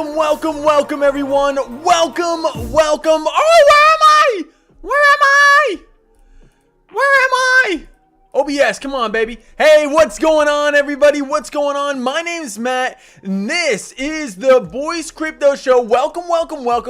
Welcome everyone. Welcome. Oh, Where am I? OBS, come on, baby. Hey, what's going on, everybody? What's going on? My name is Matt, and this is the Boys Crypto Show. Welcome.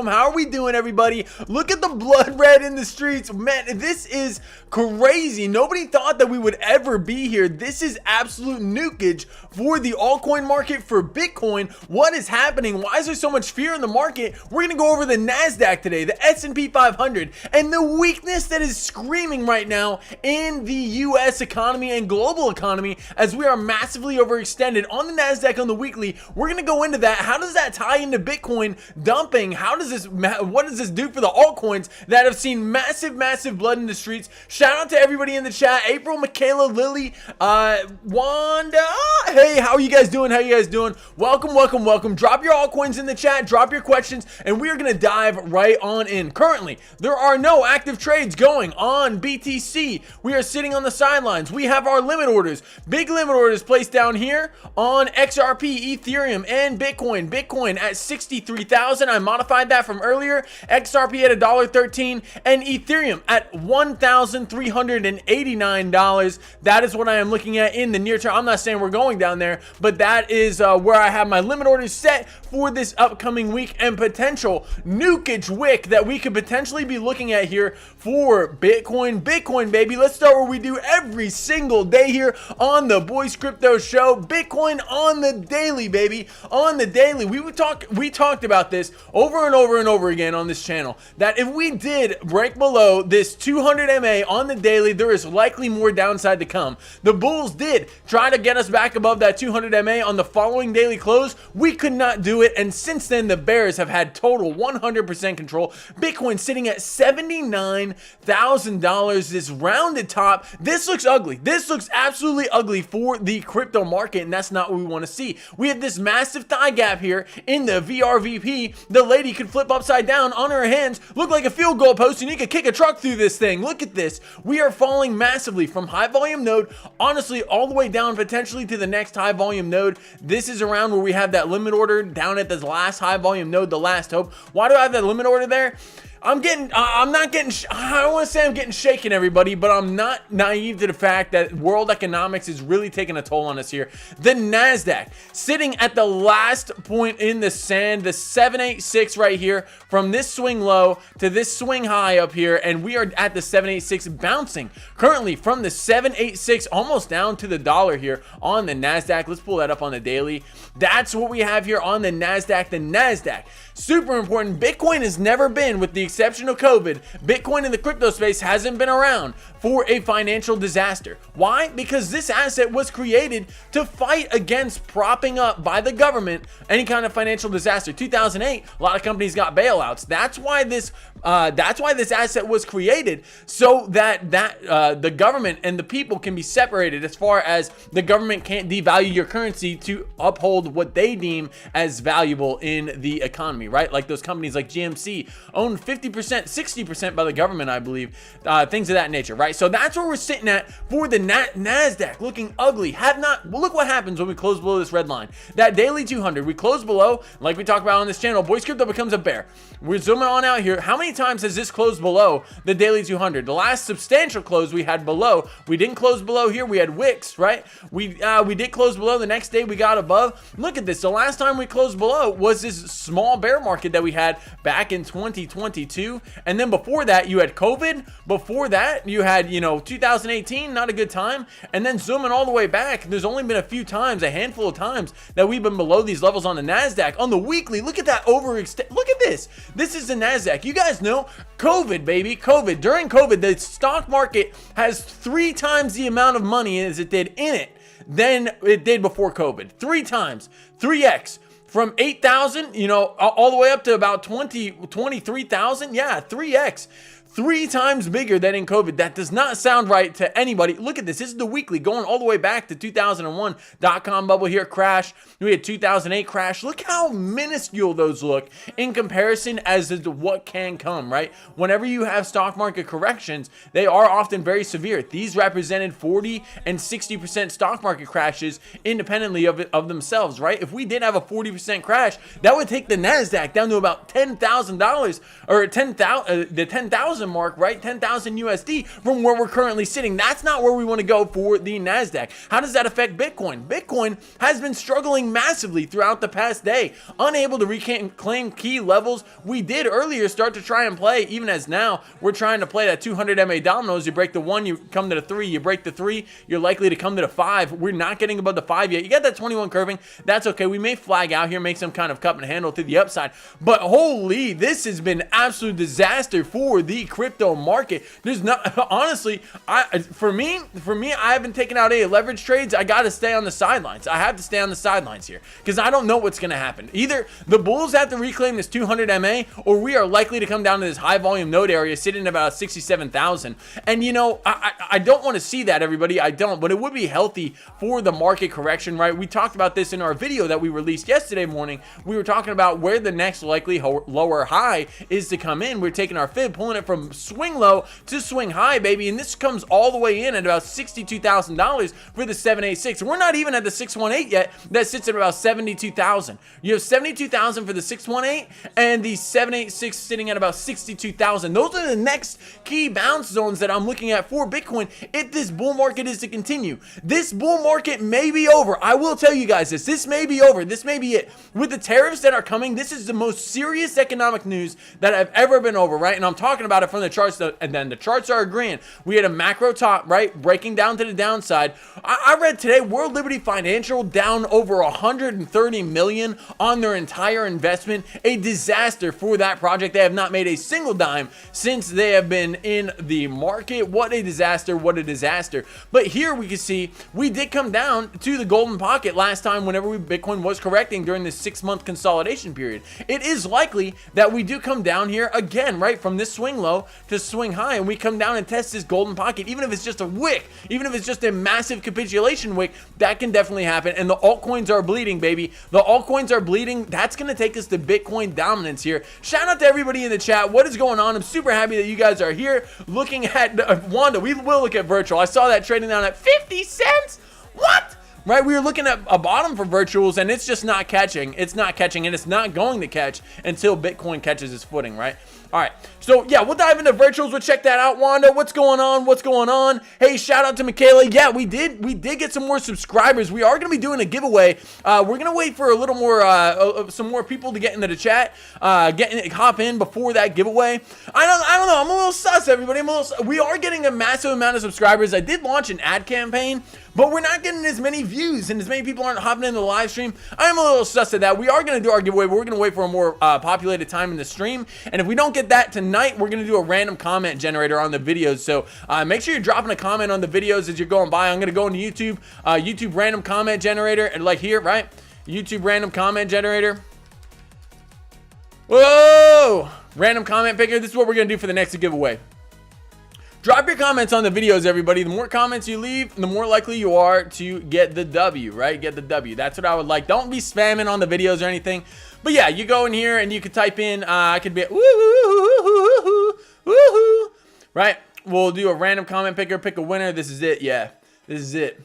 How are we doing, everybody? Look at the blood red in the streets. Man, this is crazy. Nobody thought that we would ever be here. This is absolute nukage for the altcoin market, for Bitcoin. What is happening? Why is there so much fear in the market? We're going to go over the NASDAQ today, the S&P 500, and the weakness that is screaming right now in the U.S. economy and global economy as we are massively overextended on the NASDAQ on the weekly. We're going to go into that. How does that tie into Bitcoin dumping? What does this do for the altcoins that have seen massive blood in the streets? Shout out to everybody in the chat. April, Michaela, Lily, Wanda. Hey, how are you guys doing? Welcome. Drop your altcoins in the chat. Drop your questions, and we are going to dive right on in. Currently, there are no active trades going on BTC. We are sitting on the sidelines. We have our limit orders, big limit orders placed down here on XRP, Ethereum, and Bitcoin. Bitcoin at 63,000. I modified that from earlier. XRP at $1.13 and Ethereum at $1,389. That is what I am looking at in the near term. I'm not saying we're going down there, but that is where I have my limit orders set for this upcoming week and potential nukage wick that we could potentially be looking at here for Bitcoin, baby. Let's start where we do every single day here on the Boys Crypto Show. Bitcoin on the daily, baby. On the daily. We talked about this over and over again on this channel, that if we did break below this 200 MA on the daily, there is likely more downside to come. The bulls did try to get us back above that 200 MA on the following daily close. We could not do it, and since then the bears have had total 100% control. Bitcoin sitting at $79,000, this rounded top. This looks ugly. This looks absolutely ugly for the crypto market, and that's not what we want to see. We have this massive thigh gap here in the VRVP. The lady could flip upside down on her hands, look like a field goal post, and you could kick a truck through this thing. Look at this. We are falling massively from high volume node, honestly, all the way down potentially to the next high volume node. This is around where we have that limit order down at this last high volume node, the last hope. Why do I have that limit order there? I don't want to say I'm getting shaken, everybody, but I'm not naive to the fact that world economics is really taking a toll on us here. The NASDAQ sitting at the last point in the sand, the 786 right here, from this swing low to this swing high up here, and we are at the 786 bouncing currently from the 786 almost down to the dollar here on the NASDAQ. Let's pull that up on the daily. That's what we have here on the NASDAQ. The NASDAQ, super important. Bitcoin has never been, with the exception of COVID, Bitcoin in the crypto space hasn't been around for a financial disaster. Why? Because this asset was created to fight against propping up by the government any kind of financial disaster. 2008, a lot of companies got bailouts. That's why this asset was created, so that the government and the people can be separated, as far as the government can't devalue your currency to uphold what they deem as valuable in the economy, right? Like those companies like GMC owned 50%, 60% by the government, I believe, things of that nature, right? So that's where we're sitting at for the NASDAQ, looking ugly. Look what happens when we close below this red line. That daily 200, we close below, like we talked about on this channel, Boys Crypto becomes a bear. We're zooming on out here. How many times has this closed below the daily 200? The last substantial close we had below, we didn't close below here, we had wicks, right? We did close below. The next day we got above. Look at this. The last time we closed below was this small bear market that we had back in 2022, and then before that you had COVID. Before that you had 2018, not a good time. And then zooming all the way back, there's only been a handful of times that we've been below these levels on the NASDAQ. On the weekly, look at that overextend. Look at this. This is the NASDAQ. You guys know COVID, baby. COVID. During COVID, the stock market has 3 times the amount of money as it did in it than it did before COVID. 3 times. 3x. From 8,000, all the way up to about 23,000. Yeah, 3x. 3 times bigger than in COVID. That does not sound right to anybody. Look at this. This is the weekly going all the way back to 2001 dot-com bubble here crash. We had 2008 crash. Look how minuscule those look in comparison as to what can come, right? Whenever you have stock market corrections, they are often very severe. These represented 40 and 60% stock market crashes independently of themselves, right? If we did have a 40% crash, that would take the NASDAQ down to about $10,000 or the 10,000 mark, right? 10,000 USD from where we're currently sitting. That's not where we want to go for the NASDAQ. How does that affect Bitcoin? Bitcoin has been struggling massively throughout the past day, unable to reclaim key levels. We did earlier start to try and play, even as now we're trying to play that 200 MA dominoes. You break the 1, you come to the 3, you break the 3, you're likely to come to the 5. We're not getting above the 5 yet. You got that 21 curving. That's okay. We may flag out here, make some kind of cup and handle to the upside, but holy, this has been absolute disaster for the crypto market. There's not, honestly, for me, I haven't taken out any leverage trades. I got to stay on the sidelines. I have to stay on the sidelines here because I don't know what's going to happen. Either the bulls have to reclaim this 200 MA, or we are likely to come down to this high volume node area sitting at about 67,000. And you know, I don't want to see that, everybody. I don't, but it would be healthy for the market correction, right? We talked about this in our video that we released yesterday morning. We were talking about where the next likely lower high is to come in. We're taking our fib, pulling it from swing low to swing high, baby, and this comes all the way in at about $62,000 for the 786. We're not even at the 618 yet. That sits at about 72,000. You have 72,000 for the 618 and the 786 sitting at about 62,000. Those are the next key bounce zones that I'm looking at for Bitcoin if this bull market is to continue. This bull market may be over. I will tell you guys this. This may be over. This may be it. With the tariffs that are coming, this is the most serious economic news that I've ever been over, right? And I'm talking about it from the charts, and then the charts are agreeing. We had a macro top, right? Breaking down to the downside. I read today World Liberty Financial down over 130 million on their entire investment. A disaster for that project. They have not made a single dime since they have been in the market. What a disaster. What a disaster. But here we can see we did come down to the golden pocket last time whenever Bitcoin was correcting during this 6-month consolidation period. It is likely that we do come down here again, right? From this swing low to swing high, and we come down and test this golden pocket. Even if it's just a wick, even if it's just a massive capitulation wick, that can definitely happen. And the altcoins are bleeding, baby. The altcoins are bleeding. That's going to take us to Bitcoin dominance here. Shout out to everybody in the chat. What is going on? I'm super happy that you guys are here looking at Wanda. We will look at virtual. I saw that trading down at 50 cents. What? Right, we were looking at a bottom for virtuals, and it's just not catching. It's not catching, and it's not going to catch until Bitcoin catches its footing, right? All right, so yeah, we'll dive into virtuals. We'll check that out. Wanda, what's going on? What's going on? Hey, shout out to Michaela. Yeah, we did get some more subscribers. We are going to be doing a giveaway. We're going to wait for a little more, some more people to get into the chat, hop in before that giveaway. I don't know. I'm a little sus, everybody. We are getting a massive amount of subscribers. I did launch an ad campaign, but we're not getting as many views and as many people aren't hopping into the live stream. I'm a little sus at that. We are going to do our giveaway, but we're going to wait for a more populated time in the stream. And if we don't get that tonight, we're going to do a random comment generator on the videos. So make sure you're dropping a comment on the videos as you're going by. I'm going to go into YouTube, YouTube random comment generator, and like here, right? YouTube random comment generator. Whoa! Random comment picker. This is what we're going to do for the next giveaway. Drop your comments on the videos, everybody. The more comments you leave, the more likely you are to get the W, right? Get the W. That's what I would like. Don't be spamming on the videos or anything. But yeah, you go in here and you can type in, I could be, woohoo, right? We'll do a random comment picker, pick a winner. This is it. Yeah, this is it.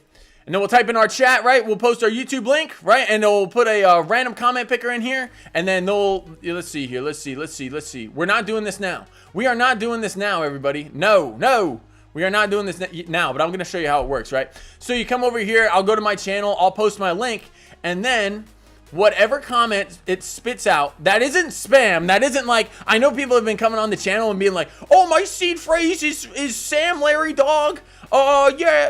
And then we'll type in our chat, right? We'll post our YouTube link, right? And they'll put a random comment picker in here. And then let's see here. Let's see. We're not doing this now. We are not doing this now, everybody. No. We are not doing this now, but I'm going to show you how it works, right? So you come over here. I'll go to my channel. I'll post my link. And then whatever comment it spits out, that isn't spam. That isn't like, I know people have been coming on the channel and being like, oh, my seed phrase is Sam Larry Dog. Oh, yeah,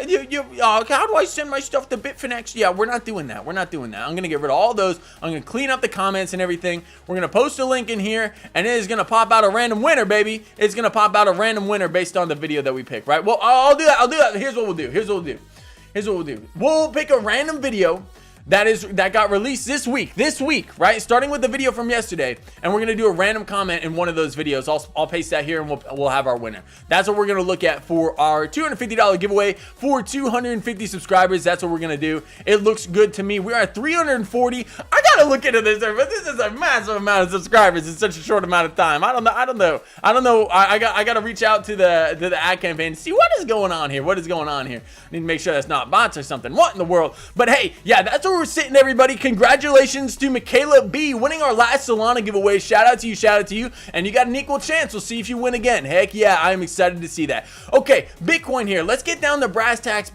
how do I send my stuff to Bitfinex? Yeah, we're not doing that. We're not doing that. I'm going to get rid of all those. I'm going to clean up the comments and everything. We're going to post a link in here, and it is going to pop out a random winner, baby. It's going to pop out a random winner based on the video that we pick, right? Well, I'll do that. Here's what we'll do. We'll pick a random video that got released this week, right? Starting with the video from yesterday, and we're gonna do a random comment in one of those videos. I'll paste that here, and we'll have our winner. That's what we're gonna look at for our $250 giveaway for 250 subscribers. That's what we're gonna do. It looks good to me. We are at 340. I gotta look into this, but this is a massive amount of subscribers in such a short amount of time. I don't know. I gotta reach out to the ad campaign and see what is going on here. I need to make sure that's not bots or something. What in the world? But hey, yeah, that's where we're sitting, everybody. Congratulations to Michaela B winning our last Solana giveaway. Shout out to you, and you got an equal chance. We'll see if you win again. Heck yeah, I'm excited to see that. Okay, Bitcoin here. Let's get down to brass tacks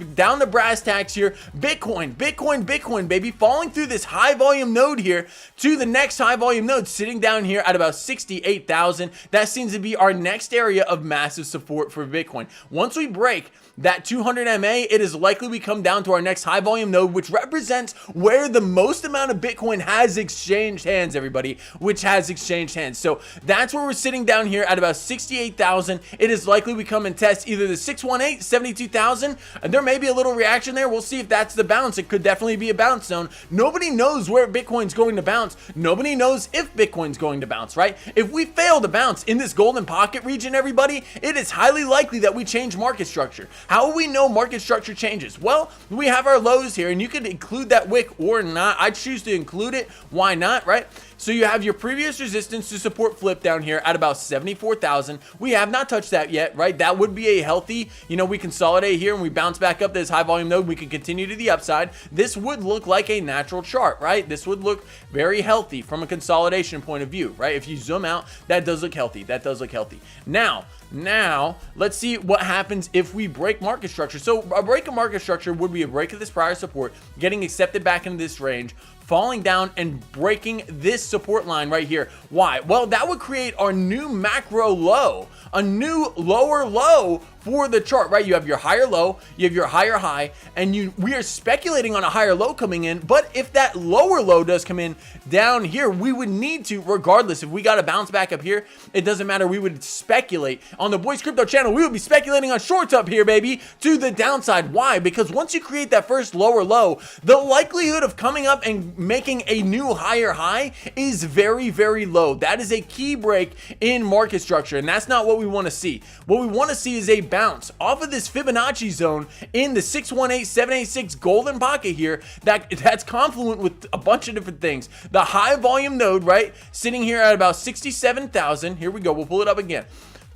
here. Bitcoin, baby, falling through this high volume node here to the next high volume node, sitting down here at about 68,000. That seems to be our next area of massive support for Bitcoin. Once we break that 200 MA, it is likely we come down to our next high volume node, which represents where the most amount of Bitcoin has exchanged hands, everybody, So that's where we're sitting down here at about 68,000. It is likely we come and test either the 618, 72,000, and there may be a little reaction there. We'll see if that's the bounce. It could definitely be a bounce zone. Nobody knows where Bitcoin's going to bounce. Nobody knows if Bitcoin's going to bounce, right? If we fail to bounce in this golden pocket region, everybody, it is highly likely that we change market structure. How will we know market structure changes? Well, we have our lows here, and you can include that wick or not. I choose to include it. Why not, right? So you have your previous resistance to support flip down here at about 74,000. We have not touched that yet, right? That would be a healthy, we consolidate here and we bounce back up this high volume node. We can continue to the upside. This would look like a natural chart, right? This would look very healthy from a consolidation point of view, right? If you zoom out, that does look healthy. Now, let's see what happens if we break market structure. So a break of market structure would be a break of this prior support, getting accepted back into this range, falling down and breaking this support line right here. Why? Well, that would create our new macro low, a new lower low for the chart, right? You have your higher low, you have your higher high, and we are speculating on a higher low coming in. But if that lower low does come in down here, we would need to, regardless, if we got to bounce back up here, it doesn't matter. We would speculate on the Boys Crypto channel. We would be speculating on shorts up here, baby, to the downside. Why? Because once you create that first lower low, the likelihood of coming up and making a new higher high is very, very low. That is a key break in market structure, and that's not what we want to see. What we want to see is a bounce off of this Fibonacci zone in the 618, 786 golden pocket here that's confluent with a bunch of different things. The high volume node, right, sitting here at about 67,000. Here we go. We'll pull it up again.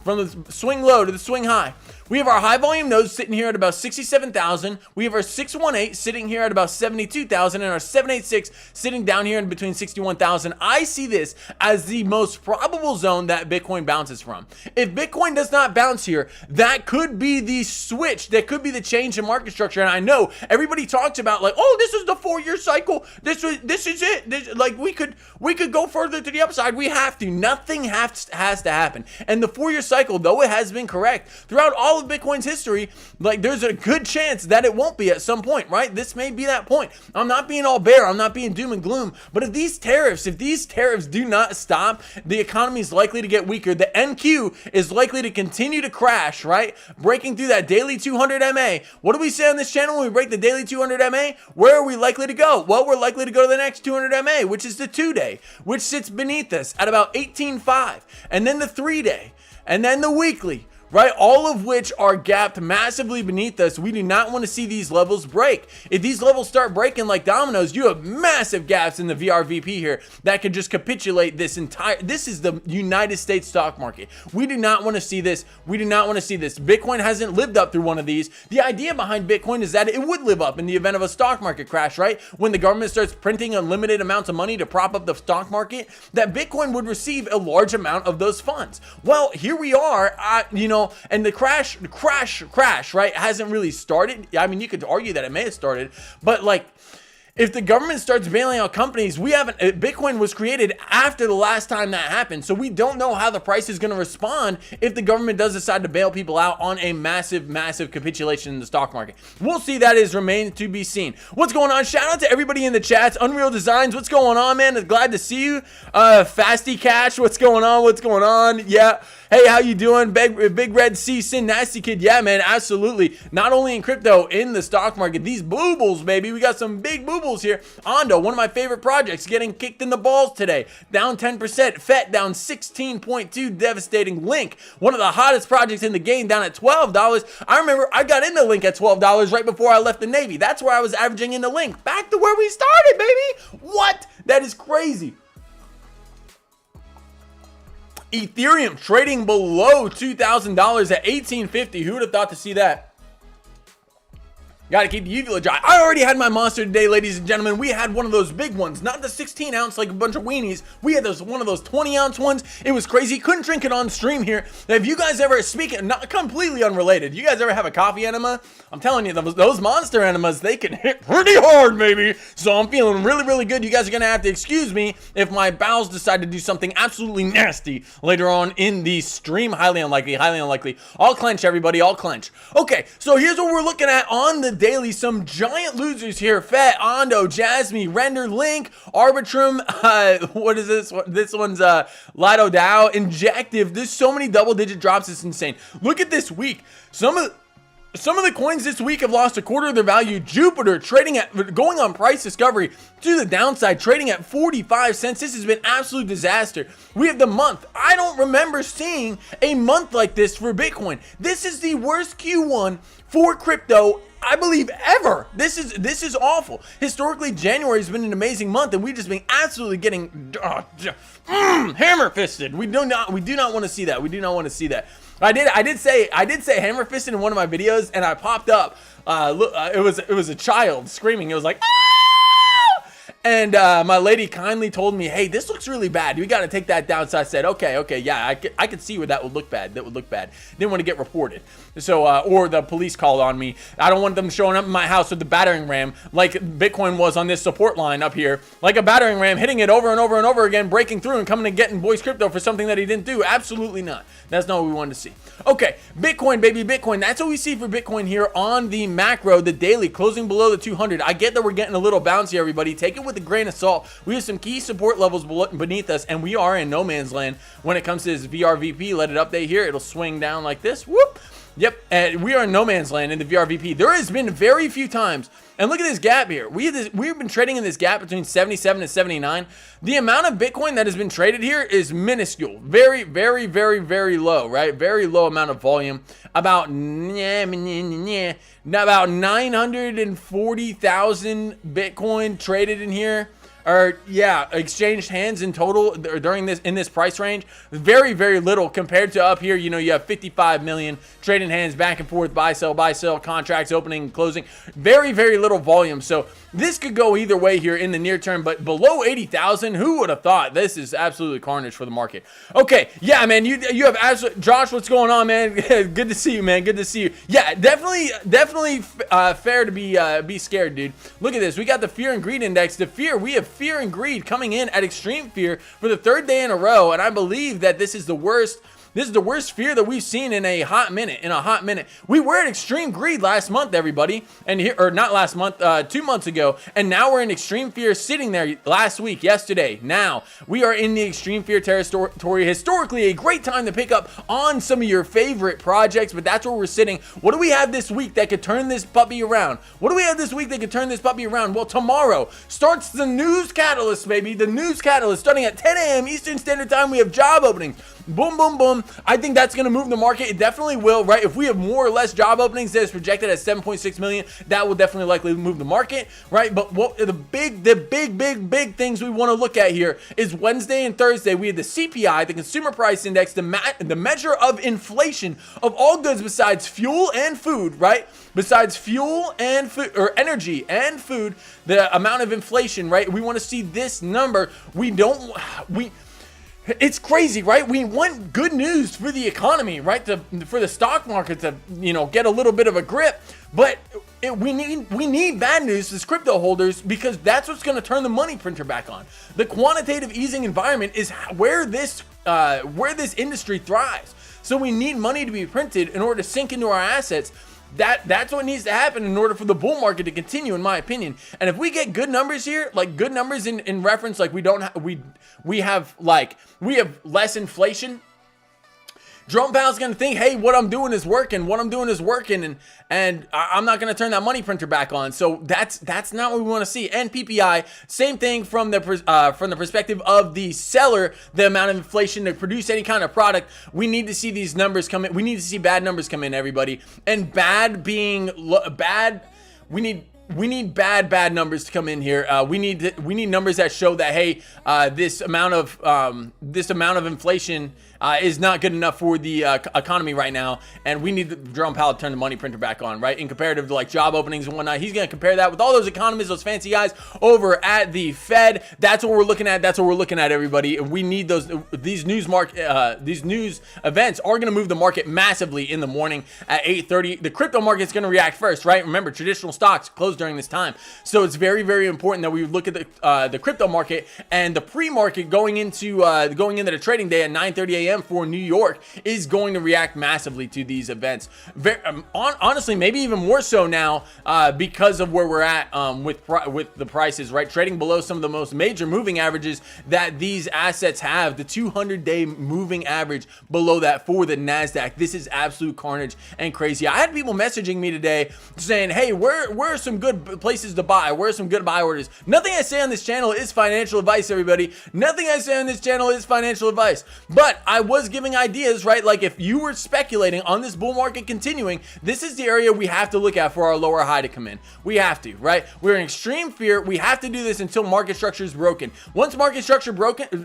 From the swing low to the swing high, we have our high volume nodes sitting here at about 67,000. We have our 618 sitting here at about 72,000, and our 786 sitting down here in between 61,000. I see this as the most probable zone that Bitcoin bounces from. If Bitcoin does not bounce here, that could be the switch. That could be the change in market structure. And I know everybody talks about like, oh, this is the 4-year cycle. This is it. Like we could go further to the upside. We have to. Nothing has to happen. And the 4-year cycle, though it has been correct throughout all of Bitcoin's history, like there's a good chance that it won't be at some point, right? This may be that point. I'm not being all bear, I'm not being doom and gloom, but if these tariffs do not stop, the economy is likely to get weaker. The NQ is likely to continue to crash, right? Breaking through that daily 200 MA. What do we say on this channel when we break the daily 200 MA? Where are we likely to go? Well, we're likely to go to the next 200 MA, which is the 2-day, which sits beneath us at about 18.5, and then the 3-day, and then the weekly, right? All of which are gapped massively beneath us. We do not want to see these levels break. If these levels start breaking like dominoes, you have massive gaps in the VRVP here that could just capitulate this is the United States stock market. We do not want to see this. Bitcoin hasn't lived up through one of these. The idea behind Bitcoin is that it would live up in the event of a stock market crash, right? When the government starts printing unlimited amounts of money to prop up the stock market, that Bitcoin would receive a large amount of those funds. Well, here we are, and the crash, right, hasn't really started. I mean, you could argue that it may have started, but like, if the government starts bailing out companies, Bitcoin was created after the last time that happened. So we don't know how the price is going to respond if the government does decide to bail people out on a massive, massive capitulation in the stock market. We'll see. That is remains to be seen. What's going on? Shout out to everybody in the chats. Unreal Designs, what's going on, man? Glad to see you. Fasty Cash, what's going on? Yeah. Hey, how you doing? Big Red C, Sin Nasty Kid. Yeah, man, absolutely. Not only in crypto, in the stock market. These boobles, baby. We got some big boobles renewables here. Ondo, one of my favorite projects, getting kicked in the balls today. Down 10%. FET down 16.2. Devastating. Link, one of the hottest projects in the game, down at $12. I remember I got into Link at $12 right before I left the Navy. That's where I was averaging into Link. Back to where we started, baby. What? That is crazy. Ethereum trading below $2,000 at $18.50. Who would have thought to see that? Gotta keep the uvula dry. I already had my monster today, ladies and gentlemen. We had one of those big ones, not the 16 ounce like a bunch of weenies. We had one of those 20 ounce ones. It was crazy. Couldn't drink it on stream here. Have you guys ever, speaking, not completely unrelated, you guys ever have a coffee enema? I'm telling you, those monster enemas, they can hit pretty hard, baby. So I'm feeling really, really good. You guys are gonna have to excuse me if my bowels decide to do something absolutely nasty later on in the stream. Highly unlikely, highly unlikely. I'll clench, everybody, I'll clench. Okay, so here's what we're looking at on the daily. Some giant losers here. FET, Ondo, Jasmine, Render, Link, Arbitrum, what is this? This one's Lido DAO, Injective. There's so many double-digit drops. It's insane. Look at this week. Some of the coins this week have lost a quarter of their value. Jupiter trading at, going on price discovery to the downside, trading at 45 cents. This has been absolute disaster. We have the month. I don't remember seeing a month like this for Bitcoin. This is the worst Q1 for crypto, I believe, ever. This is awful. Historically, January has been an amazing month, and we've just been absolutely getting hammer fisted. We do not want to see that. We do not want to see that. I did say hammer fisted in one of my videos, and I popped up. Look, it was a child screaming. It was like, and my lady kindly told me, hey, this looks really bad. We got to take that down. So I said, okay, yeah, I could see where that would look bad. That would look bad. Didn't want to get reported. So, or the police called on me. I don't want them showing up in my house with the battering ram like Bitcoin was on this support line up here. Like a battering ram, hitting it over and over and over again, breaking through and coming and getting Boy's Crypto for something that he didn't do. Absolutely not. That's not what we wanted to see. Okay, Bitcoin, baby, Bitcoin. That's what we see for Bitcoin here on the macro, the daily, closing below the 200. I get that we're getting a little bouncy, everybody. Take it with a grain of salt. We have some key support levels beneath us, and we are in no man's land when it comes to this VRVP. Let it update here. It'll swing down like this. Whoop. Yep, and we are in no man's land in the VRVP. There has been very few times, and look at this gap here. We've been trading in this gap between 77 and 79. The amount of Bitcoin that has been traded here is minuscule. Very, very, very, very low, right? Very low amount of volume. About 940,000 Bitcoin traded in here. Or yeah, exchanged hands in total during this price range. Very, very little compared to up here. You know, you have 55 million trading hands back and forth, buy sell contracts opening and closing. Very, very little volume. So this could go either way here in the near term, but below 80,000, who would have thought? This is absolutely carnage for the market. Okay, yeah, man, you have absolute Josh. What's going on, man? Good to see you, man. Good to see you. Yeah, definitely fair to be scared, dude. Look at this. We got the fear and greed index. We have fear and greed coming in at extreme fear for the third day in a row, and I believe that this is the worst fear that we've seen in a hot minute. We were at extreme greed last month, everybody, and here, or not last month, 2 months ago, and now we're in extreme fear sitting there last week, yesterday. Now we are in the extreme fear territory. Historically, a great time to pick up on some of your favorite projects, but that's where we're sitting. What do we have this week that could turn this puppy around? Well, tomorrow starts the news catalyst, baby. The news catalyst starting at 10 a.m. Eastern Standard Time. We have job openings. Boom, boom, boom. I think that's going to move the market. It definitely will, right? If we have more or less job openings that is projected at 7.6 million, that will definitely likely move the market, right? But what the big things we want to look at here is Wednesday and Thursday. We had the CPI, the Consumer Price Index, the measure of inflation of all goods besides fuel and food, right? Besides fuel and food, or energy and food, the amount of inflation, right? We want to see this number. It's crazy, right? We want good news for the economy, right? For the stock market to, get a little bit of a grip. But we need bad news as crypto holders, because that's what's going to turn the money printer back on. The quantitative easing environment is where this industry thrives. So we need money to be printed in order to sink into our assets. That's what needs to happen in order for the bull market to continue, in my opinion. And if we get good numbers here, like good numbers in reference, like we have less inflation. Jerome Powell's going to think, hey, what I'm doing is working. What I'm doing is working. And I'm not going to turn that money printer back on. So that's not what we want to see. And PPI, same thing from the perspective of the seller, the amount of inflation to produce any kind of product. We need to see these numbers come in. We need to see bad numbers come in, everybody. And bad being bad, we need bad numbers to come in here. We need numbers that show that, hey, this amount of inflation is not good enough for the economy right now, and we need Jerome Powell to turn the money printer back on, right? In comparative to like job openings and whatnot, he's going to compare that with all those economists, those fancy guys over at the Fed. That's what we're looking at. That's what we're looking at, everybody. We need these news events are going to move the market massively in the morning at 8:30. The crypto market's going to react first, right? Remember, traditional stocks close during this time, so it's very, very important that we look at the crypto market and the pre-market going into the trading day at 9:30 a.m. for New York is going to react massively to these events. Honestly, maybe even more so now because of where we're at with the prices, right? Trading below some of the most major moving averages that these assets have. The 200-day moving average below that for the NASDAQ. This is absolute carnage and crazy. I had people messaging me today saying, hey, where are some good places to buy? Where are some good buy orders? Nothing I say on this channel is financial advice, everybody. Nothing I say on this channel is financial advice. But I was giving ideas, right? Like if you were speculating on this bull market continuing, this is the area we have to look at for our lower high to come in. We have to, right? We're in extreme fear. We have to do this until market structure is broken. Once market structure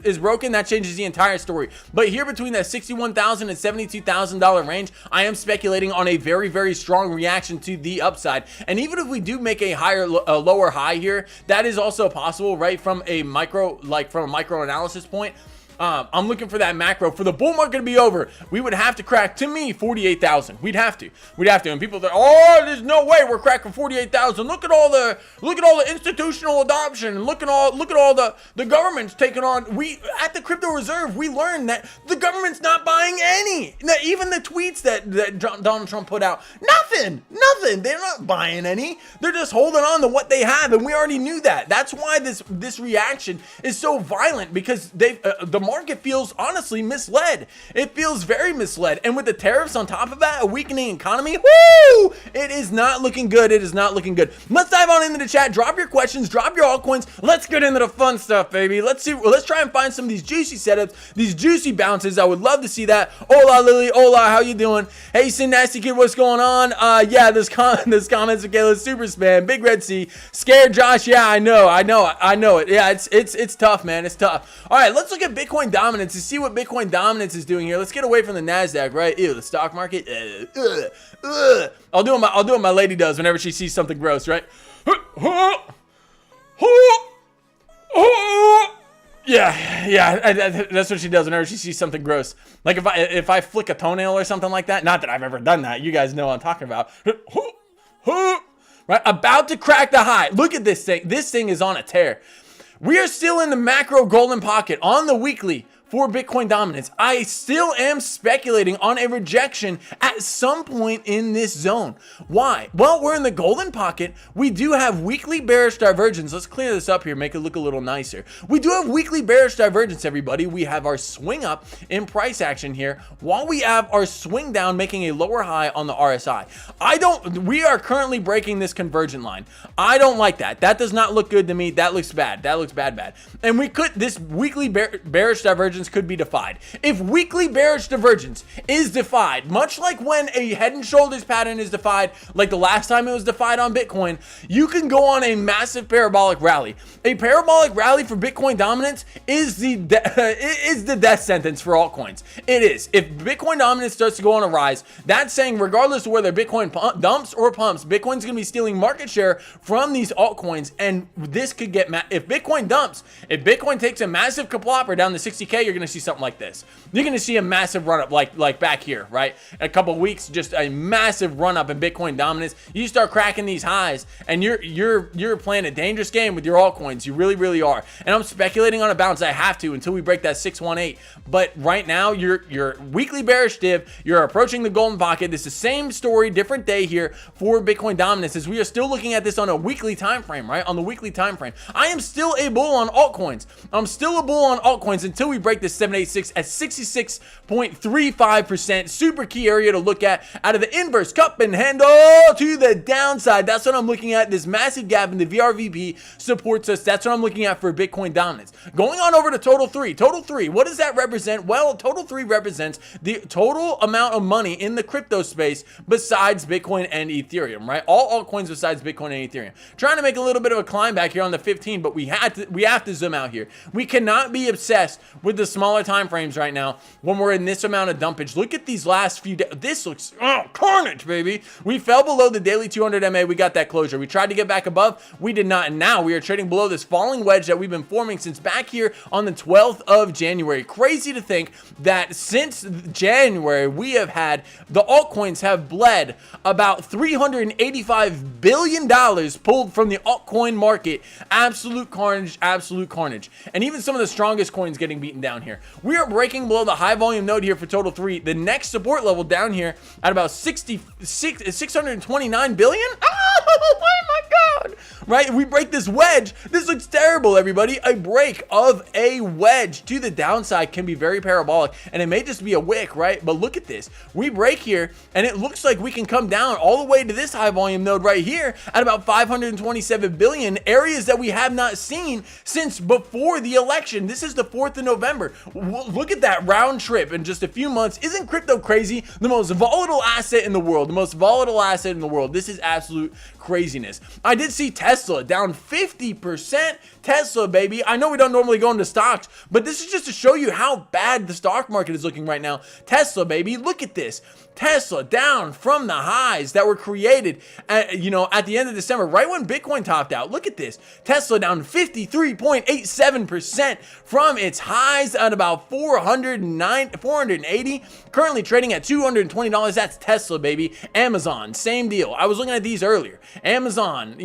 is broken, that changes the entire story. But here between that $61,000 and $72,000 range, I am speculating on a very, very strong reaction to the upside. And even if we do make a lower high here, that is also possible, right? From a micro analysis point. I'm looking for that macro for the bull market to be over. We would have to crack, to me, 48,000. We'd have to. And people are, oh, there's no way we're cracking 48,000. Look at all the institutional adoption, and look at all the government's taking on. We at the crypto reserve, we learned that the government's not buying any. Even the tweets that Donald Trump put out, nothing. They're not buying any. They're just holding on to what they have, and we already knew that. That's why this reaction is so violent, because the market feels honestly misled. It feels very misled. And with the tariffs on top of that, a weakening economy, woo! It is not looking good. It is not looking good. Let's dive on into the chat. Drop your questions. Drop your altcoins. Let's get into the fun stuff, baby. Let's try and find some of these juicy setups, these juicy bounces. I would love to see that. Hola, Lily. Hola, how you doing? Hey, Sin Nasty Kid, what's going on? Yeah, this comments, Michaela, super spam. Big Red Sea. Scared Josh. Yeah, I know it. Yeah, it's tough, man. It's tough. All right, let's look at Bitcoin dominance to see what Bitcoin dominance is doing here. Let's get away from the NASDAQ, right? Ew, the stock market. I'll do what my lady does whenever she sees something gross, right? Yeah, that's what she does whenever she sees something gross. Like if I flick a toenail or something like that. Not that I've ever done that. You guys know what I'm talking about. Right, about to crack the high. Look at this thing. This thing is on a tear. We are still in the macro golden pocket on the weekly for Bitcoin dominance. I still am speculating on a rejection at some point in this zone. Why? Well, we're in the golden pocket. We do have weekly bearish divergence. Let's clear this up here, make it look a little nicer. We do have weekly bearish divergence, everybody. We have our swing up in price action here, while we have our swing down making a lower high on the RSI. We are currently breaking this convergent line. I don't like that. That does not look good to me. That looks bad. That looks bad. And this weekly bearish divergence could be defied. If weekly bearish divergence is defied, much like when a head and shoulders pattern is defied, like the last time it was defied on Bitcoin, you can go on a massive parabolic rally. A parabolic rally for Bitcoin dominance is the death sentence for altcoins. It is. If Bitcoin dominance starts to go on a rise, that's saying regardless of whether Bitcoin dumps or pumps, Bitcoin's going to be stealing market share from these altcoins, and this could get if Bitcoin dumps, if Bitcoin takes a massive kaplopper down to 60K, you're going to see something like this. You're going to see a massive run up like back here, right? In a couple of weeks, just a massive run up in Bitcoin dominance. You start cracking these highs, and you're playing a dangerous game with your altcoins. You really, really are. And I'm speculating on a bounce. I have to until we break that 618. But right now, you're weekly bearish div. You're approaching the golden pocket. This is the same story, different day here for Bitcoin dominance, as we are still looking at this on a weekly time frame, right? On the weekly time frame. I am still a bull on altcoins. I'm still a bull on altcoins until we break break this 786 at 66.35%. Super key area to look at out of the inverse cup and handle to the downside. That's what I'm looking at. This massive gap in the VRVP supports us. That's what I'm looking at for Bitcoin dominance. Going on over to total 3. Total 3, what does that represent? Well, total 3 represents the total amount of money in the crypto space besides Bitcoin and Ethereum, right? All altcoins besides Bitcoin and Ethereum. Trying to make a little bit of a climb back here on the 15, but we have to zoom out here. We cannot be obsessed with the smaller time frames right now when we're in this amount of dumpage. Look at these last few days. This looks carnage, baby. We fell below the daily 200 MA. We got that closure. We tried to get back above. We did not. And now we are trading below this falling wedge that we've been forming since back here on the 12th of January. Crazy to think that since January, we have had the altcoins have bled about $385 billion pulled from the altcoin market. Absolute carnage, absolute carnage. And even some of the strongest coins getting beaten down here. We are breaking below the high volume node here for total 3. The next support level down here at about 629 billion. Oh my God. Right? We break this wedge. This looks terrible, everybody. A break of a wedge to the downside can be very parabolic, and it may just be a wick, right? But look at this. We break here, and it looks like we can come down all the way to this high volume node right here at about 527 billion, areas that we have not seen since before the election. This is the 4th of November. Look at that round trip in just a few months. Isn't crypto crazy? The most volatile asset in the world. The most volatile asset in the world. This is absolute craziness. I did see Tesla down 50%. Tesla, baby. I know we don't normally go into stocks, but this is just to show you how bad the stock market is looking right now. Tesla, baby. Look at this. Tesla down from the highs that were created at the end of December, right when Bitcoin topped out. Look at this. Tesla down 53.87% from its highs at about 480, currently trading at $220. That's Tesla, baby. Amazon, same deal. I was looking at these earlier. Amazon,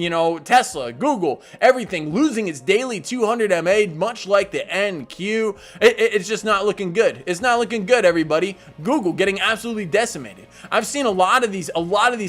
Tesla, Google, everything losing its daily 200 MA, much like the NQ. It's just not looking good. It's not looking good, everybody. Google getting absolutely decimated. I've seen a lot of these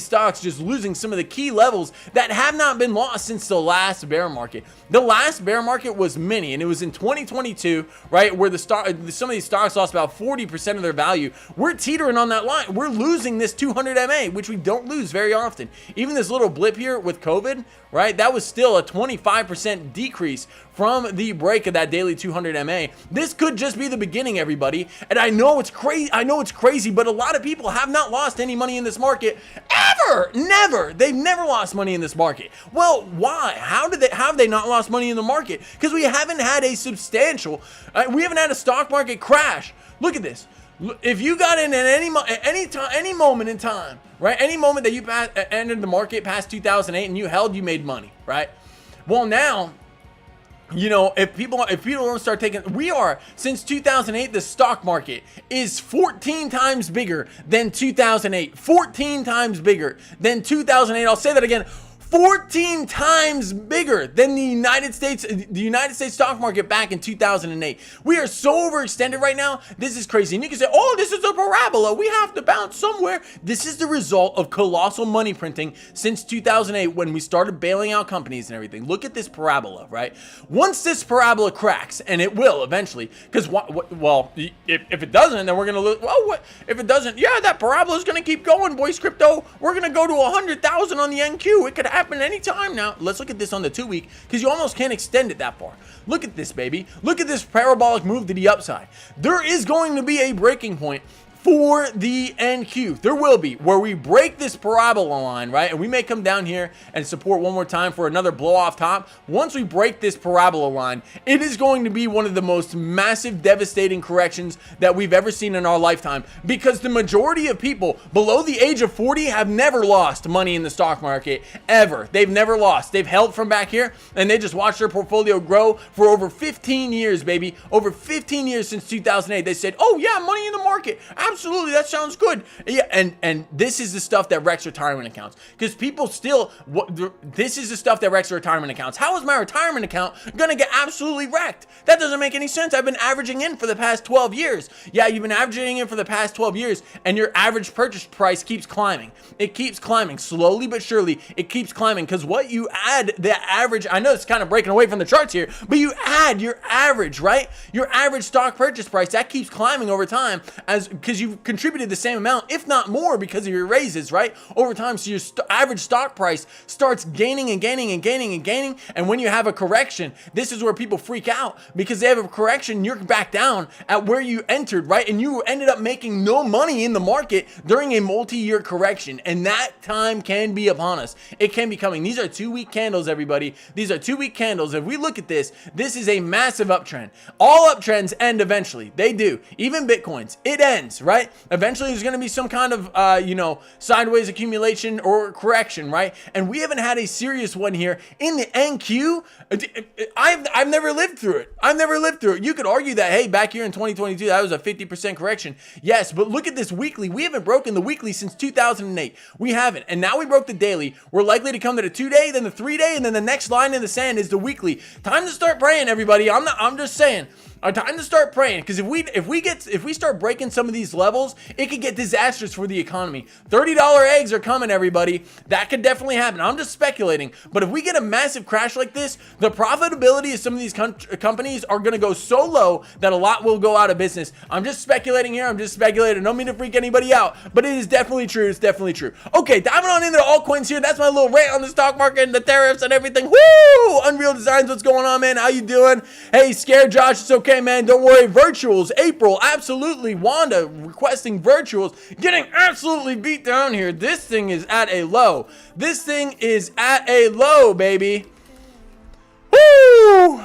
stocks just losing some of the key levels that have not been lost since the last bear market. The last bear market was mini, and it was in 2022, right, where some of these stocks lost about 40% of their value. We're teetering on that line. We're losing this 200 MA, which we don't lose very often. Even this little blip here with COVID, right, that was still a 25% decrease from the break of that daily 200 MA. This could just be the beginning, everybody. And I know it's crazy, but a lot of people have not lost any money in this market ever. Never. They've never lost money in this market. Well, why? How have they not lost money in the market? Because we haven't had a substantial, we haven't had a stock market crash. Look at this. If you got in at any moment in time, right? Any moment that you entered the market past 2008 and you held, you made money, right? Well, now, if people don't start taking, since 2008, the stock market is 14 times bigger than 2008. 14 times bigger than 2008. I'll say that again. 14 times bigger than the United States stock market back in 2008. We are so overextended right now. This is crazy. And you can say, oh, this is a parabola. We have to bounce somewhere. This is the result of colossal money printing since 2008 when we started bailing out companies and everything. Look at this parabola, right? Once this parabola cracks, and it will eventually, because, if it doesn't, then we're going to lose. Well, what if it doesn't? Yeah, that parabola is going to keep going, boys, crypto. We're going to go to 100,000 on the NQ. It could happen anytime now. Let's look at this on the 2 week, because you almost can't extend it that far. Look at this, baby. Look at this parabolic move to the upside. There is going to be a breaking point for the NQ. There will be, where we break this parabola line, right? And we may come down here and support one more time for another blow off top. Once we break this parabola line, it is going to be one of the most massive, devastating corrections that we've ever seen in our lifetime, because the majority of people below the age of 40 have never lost money in the stock market, ever. They've never lost. They've held from back here, and they just watched their portfolio grow for over 15 years, baby. Over 15 years since 2008. They said, oh yeah, money in the market. absolutely, that sounds good. Yeah, and this is the stuff that wrecks retirement accounts, because people still, this is the stuff that wrecks retirement accounts. How is my retirement account gonna get absolutely wrecked? That doesn't make any sense. I've been averaging in for the past 12 years. Yeah, you've been averaging in for the past 12 years, and your average purchase price keeps climbing. It keeps climbing slowly but surely. It keeps climbing, because what you add, the average, I know it's kind of breaking away from the charts here, but you add your average, right? Your average stock purchase price, that keeps climbing over time, as because you've contributed the same amount, if not more, because of your raises, right? Over time, so your average stock price starts gaining and gaining and gaining and gaining. And when you have a correction, this is where people freak out, because they have a correction, you're back down at where you entered, right? And you ended up making no money in the market during a multi-year correction, and that time can be upon us. It can be coming. These are 2-week candles, everybody. These are 2-week candles. If we look at this, this is a massive uptrend. All uptrends end eventually. They do. Even Bitcoins, it ends, right? Eventually there's going to be some kind of, sideways accumulation or correction, right? And we haven't had a serious one here in the NQ. I've never lived through it. I've never lived through it. You could argue that, hey, back here in 2022, that was a 50% correction. Yes, but look at this weekly. We haven't broken the weekly since 2008. We haven't. And now we broke the daily. We're likely to come to the 2-day, then the 3-day, and then the next line in the sand is the weekly. Time to start praying, everybody. I'm just saying. Time to start praying, because if we start breaking some of these levels, it could get disastrous for the economy. $30 eggs are coming, everybody. That could definitely happen. I'm just speculating, but if we get a massive crash like this, the profitability of some of these companies are going to go so low that a lot will go out of business. I'm just speculating here. I'm just speculating. I don't mean to freak anybody out, but it is definitely true. It's definitely true. Okay, diving on into the altcoins here. That's my little rant on the stock market and the tariffs and everything. Woo! Unreal Designs, what's going on, man? How you doing? Hey, Scared Josh, it's okay, man. Don't worry. Virtuals, April, absolutely. Wanda requesting virtuals, getting absolutely beat down here. This thing is at a low. This thing is at a low, baby. Woo!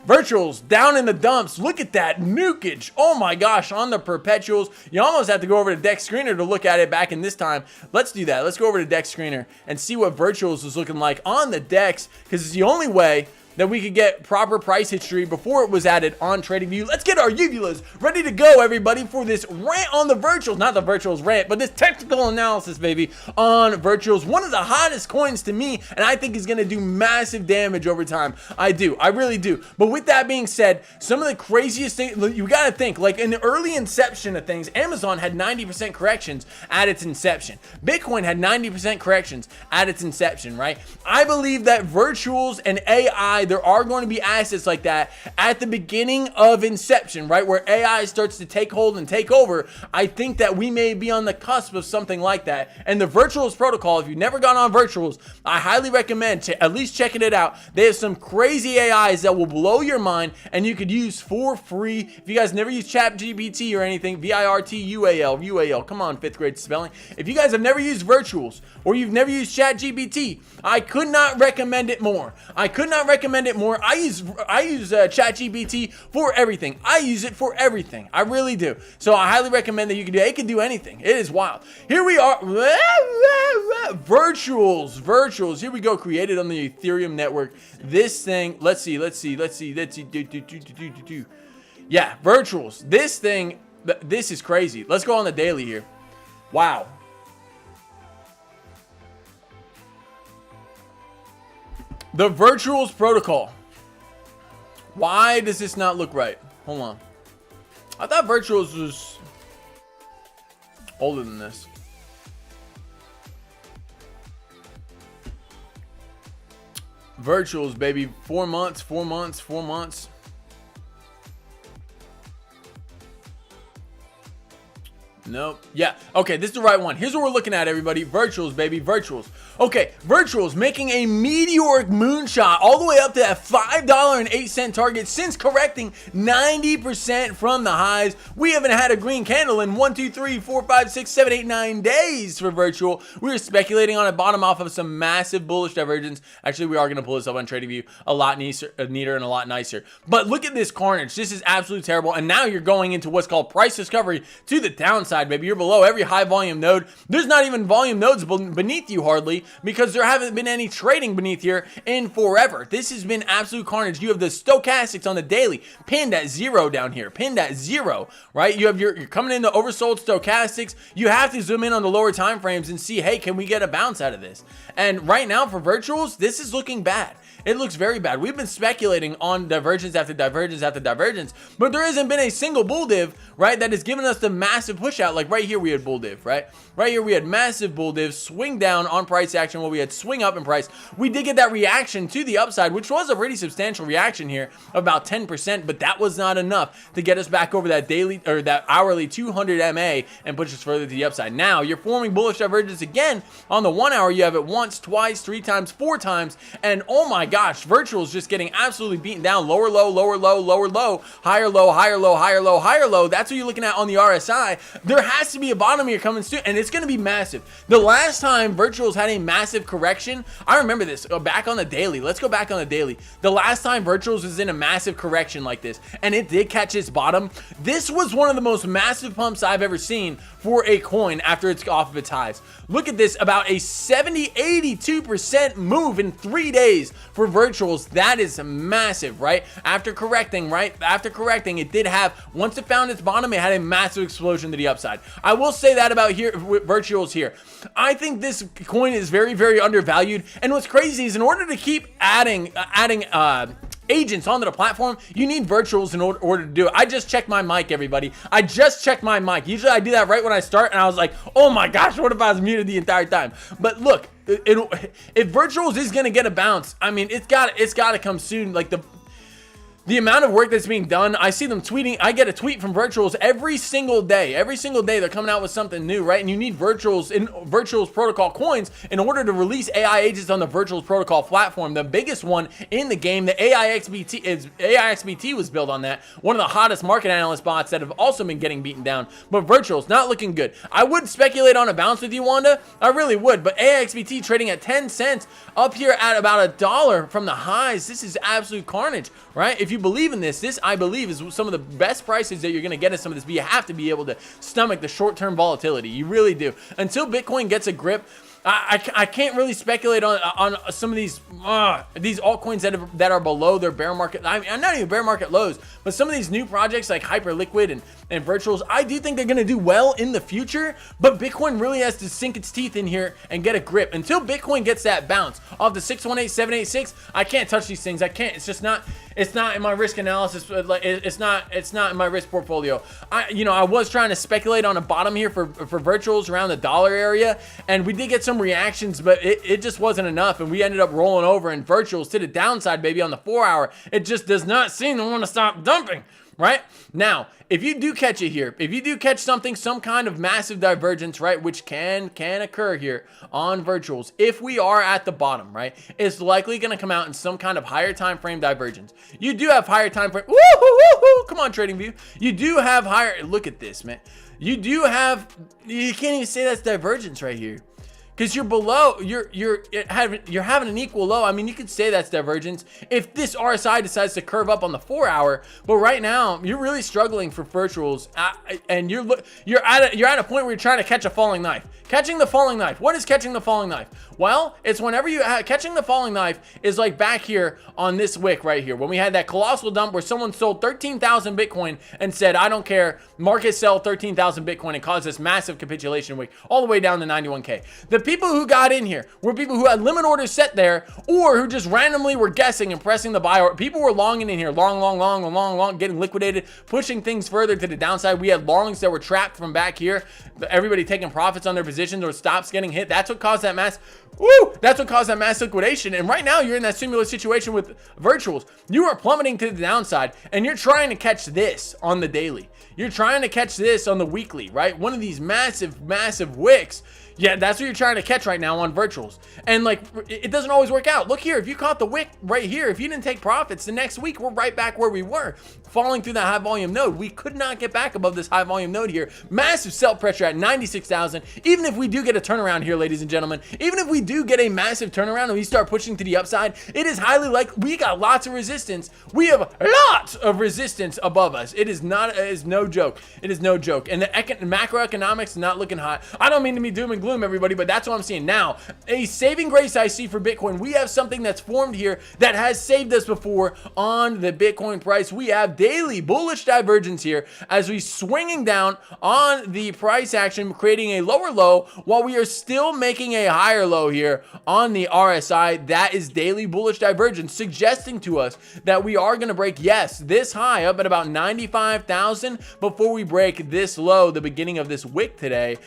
Virtuals down in the dumps. Look at that nukage. Oh my gosh, on the perpetuals. You almost have to go over to Dex Screener to look at it back in this time. Let's do that. Let's go over to Dex Screener and see what virtuals is looking like on the Dex, because it's the only way that we could get proper price history before it was added on TradingView. Let's get our uvulas ready to go, everybody, for this rant on the virtuals. Not the virtuals rant, but this technical analysis, baby, on virtuals. One of the hottest coins to me, and I think is going to do massive damage over time. I do. I really do. But with that being said, some of the craziest things, you got to think, like in the early inception of things, Amazon had 90% corrections at its inception. Bitcoin had 90% corrections at its inception, right? I believe that virtuals and AI, there are going to be assets like that at the beginning of inception, right? Where AI starts to take hold and take over. I think that we may be on the cusp of something like that. And the virtuals protocol, if you've never gone on virtuals, I highly recommend at least checking it out. They have some crazy AIs that will blow your mind and you could use for free. If you guys never use ChatGPT or anything, VIRTUAL, come on, 5th grade spelling. If you guys have never used virtuals or you've never used ChatGPT, I could not recommend it more. I could not recommend it more. I use ChatGPT for everything. I use it for everything. I really do. So I highly recommend that you can do it. It can do anything. It is wild. Here we are. Virtuals. Here we go. Created on the Ethereum network. This thing. Let's see. Yeah, virtuals. This thing. This is crazy. Let's go on the daily here. Wow. The virtuals protocol. Why does this not look right? Hold on. I thought virtuals was older than this. Virtuals, baby. 4 months. Nope. Yeah. Okay, this is the right one. Here's what we're looking at, everybody. Virtuals, baby. Virtuals. Okay, virtuals making a meteoric moonshot all the way up to that $5.08 target since correcting 90% from the highs. We haven't had a green candle in 1, 2, 3, 4, 5, 6, 7, 8, 9 days for virtual. We were speculating on a bottom off of some massive bullish divergence. Actually, we are going to pull this up on TradingView a lot neater and a lot nicer. But look at this carnage. This is absolutely terrible. And now you're going into what's called price discovery to the downside. downside, baby. You're below every high volume node. There's not even volume nodes beneath you hardly, because there haven't been any trading beneath here in forever. This has been absolute carnage. You have the stochastics on the daily pinned at 0 down here, pinned at 0, right? You have you're coming into oversold stochastics. You have to zoom in on the lower time frames and see, hey, can we get a bounce out of this? And right now for virtuals, this is looking bad. It looks very bad. We've been speculating on divergence after divergence after divergence, but there hasn't been a single bull div, right, that has given us the massive push out. Like right here we had bull div, right? Right here we had massive bull div, swing down on price action while we had swing up in price. We did get that reaction to the upside, which was a pretty substantial reaction here, about 10%, but that was not enough to get us back over that daily or that hourly 200 MA and push us further to the upside. Now you're forming bullish divergence again on the 1 hour. You have it once, twice, 3 times, 4 times, and oh my gosh, virtuals just getting absolutely beaten down. Lower low, lower low, lower low, higher low, higher low, higher low, higher low. That's what you're looking at on the RSI. There has to be a bottom here coming soon, and it's going to be massive. The last time virtuals had a massive correction, I remember this. Go back on the daily. Let's go back on the daily. The last time virtuals was in a massive correction like this, and it did catch its bottom. This was one of the most massive pumps I've ever seen for a coin after it's off of its highs. Look at this, about a 82% move in 3 days for virtuals. That is massive, right? After correcting, right? After correcting, it did have, once it found its bottom, it had a massive explosion to the upside. I will say that about here with virtuals here. I think this coin is very, very undervalued. And what's crazy is in order to keep adding agents onto the platform, you need virtuals in order to do it. I just checked my mic, everybody. I just checked my mic. Usually I do that right when I start, and I was like, oh my gosh, what if I was muted the entire time? But look, if virtuals is gonna get a bounce, I mean, it's got to come soon. Like the amount of work that's being done, I see them tweeting. I get a tweet from virtuals every single day. Every single day they're coming out with something new, right? And you need virtuals in virtuals protocol coins in order to release AI agents on the virtuals protocol platform. The biggest one in the game, the AIXBT was built on that. One of the hottest market analyst bots that have also been getting beaten down. But virtuals not looking good. I would speculate on a bounce with you, Wanda. I really would. But AIXBT trading at 10 cents up here at about $1 from the highs. This is absolute carnage, right? If you believe in this I believe is some of the best prices that you're going to get in some of this, but you have to be able to stomach the short-term volatility. You really do. Until Bitcoin gets a grip, I can't really speculate on some of these altcoins that are below their bear market. I'm not even bear market lows, but some of these new projects like Hyperliquid and virtuals, I do think they're going to do well in the future, but Bitcoin really has to sink its teeth in here and get a grip. Until Bitcoin gets that bounce off the 618786, I can't touch these things. I can't. It's just not. It's not in my risk analysis. It's not in my risk portfolio. I was trying to speculate on a bottom here for virtuals around the $1 area, and we did get some reactions, but it just wasn't enough, and we ended up rolling over in virtuals to the downside, baby, on the 4 hour. It just does not seem to want to stop dumping. Right now, if you do catch it here, if you do catch something, some kind of massive divergence, right, which can occur here on virtuals, if we are at the bottom, right, it's likely going to come out in some kind of higher time frame divergence. You do have higher time frame. Woo-hoo-hoo-hoo. Come on, TradingView. You do have higher. Look at this, man. You do have. You can't even say that's divergence right here. Because you're below, you're having an equal low. I mean, you could say that's divergence if this RSI decides to curve up on the 4 hour. But right now, you're really struggling for virtuals, and you're at a point where you're trying to catch a falling knife. Catching the falling knife. What is catching the falling knife? Well, it's whenever catching the falling knife is like back here on this wick right here, when we had that colossal dump where someone sold 13,000 Bitcoin and said, I don't care, market sell 13,000 Bitcoin, and caused this massive capitulation wick all the way down to 91K. The people who got in here were people who had limit orders set there, or who just randomly were guessing and pressing the buy order. People were longing in here, long, getting liquidated, pushing things further to the downside. We had longs that were trapped from back here. Everybody taking profits on their positions or stops getting hit. That's what caused that mass. That's what caused that mass liquidation. And right now you're in that similar situation with virtuals. You are plummeting to the downside, and you're trying to catch this on the daily. You're trying to catch this on the weekly, right? One of these massive wicks. Yeah, that's what you're trying to catch right now on virtuals. And like, it doesn't always work out. Look here, if you caught the wick right here, if you didn't take profits, the next week we're right back where we were, falling through that high volume node. We could not get back above this high volume node here. Massive sell pressure at 96,000. Even if we do get a turnaround here, ladies and gentlemen, even if we do get a massive turnaround and we start pushing to the upside, it is highly likely we got lots of resistance. We have lots of resistance above us. It is no joke. It is no joke. And the macroeconomics is not looking hot. I don't mean to be doom and gloom, everybody, but that's what I'm seeing now. A saving grace I see for Bitcoin. We have something that's formed here that has saved us before on the Bitcoin price. We have daily bullish divergence here as we swinging down on the price action, creating a lower low while we are still making a higher low here on the RSI. That is daily bullish divergence, suggesting to us that we are going to break, yes, this high up at about 95,000 before we break this low, the beginning of this wick today.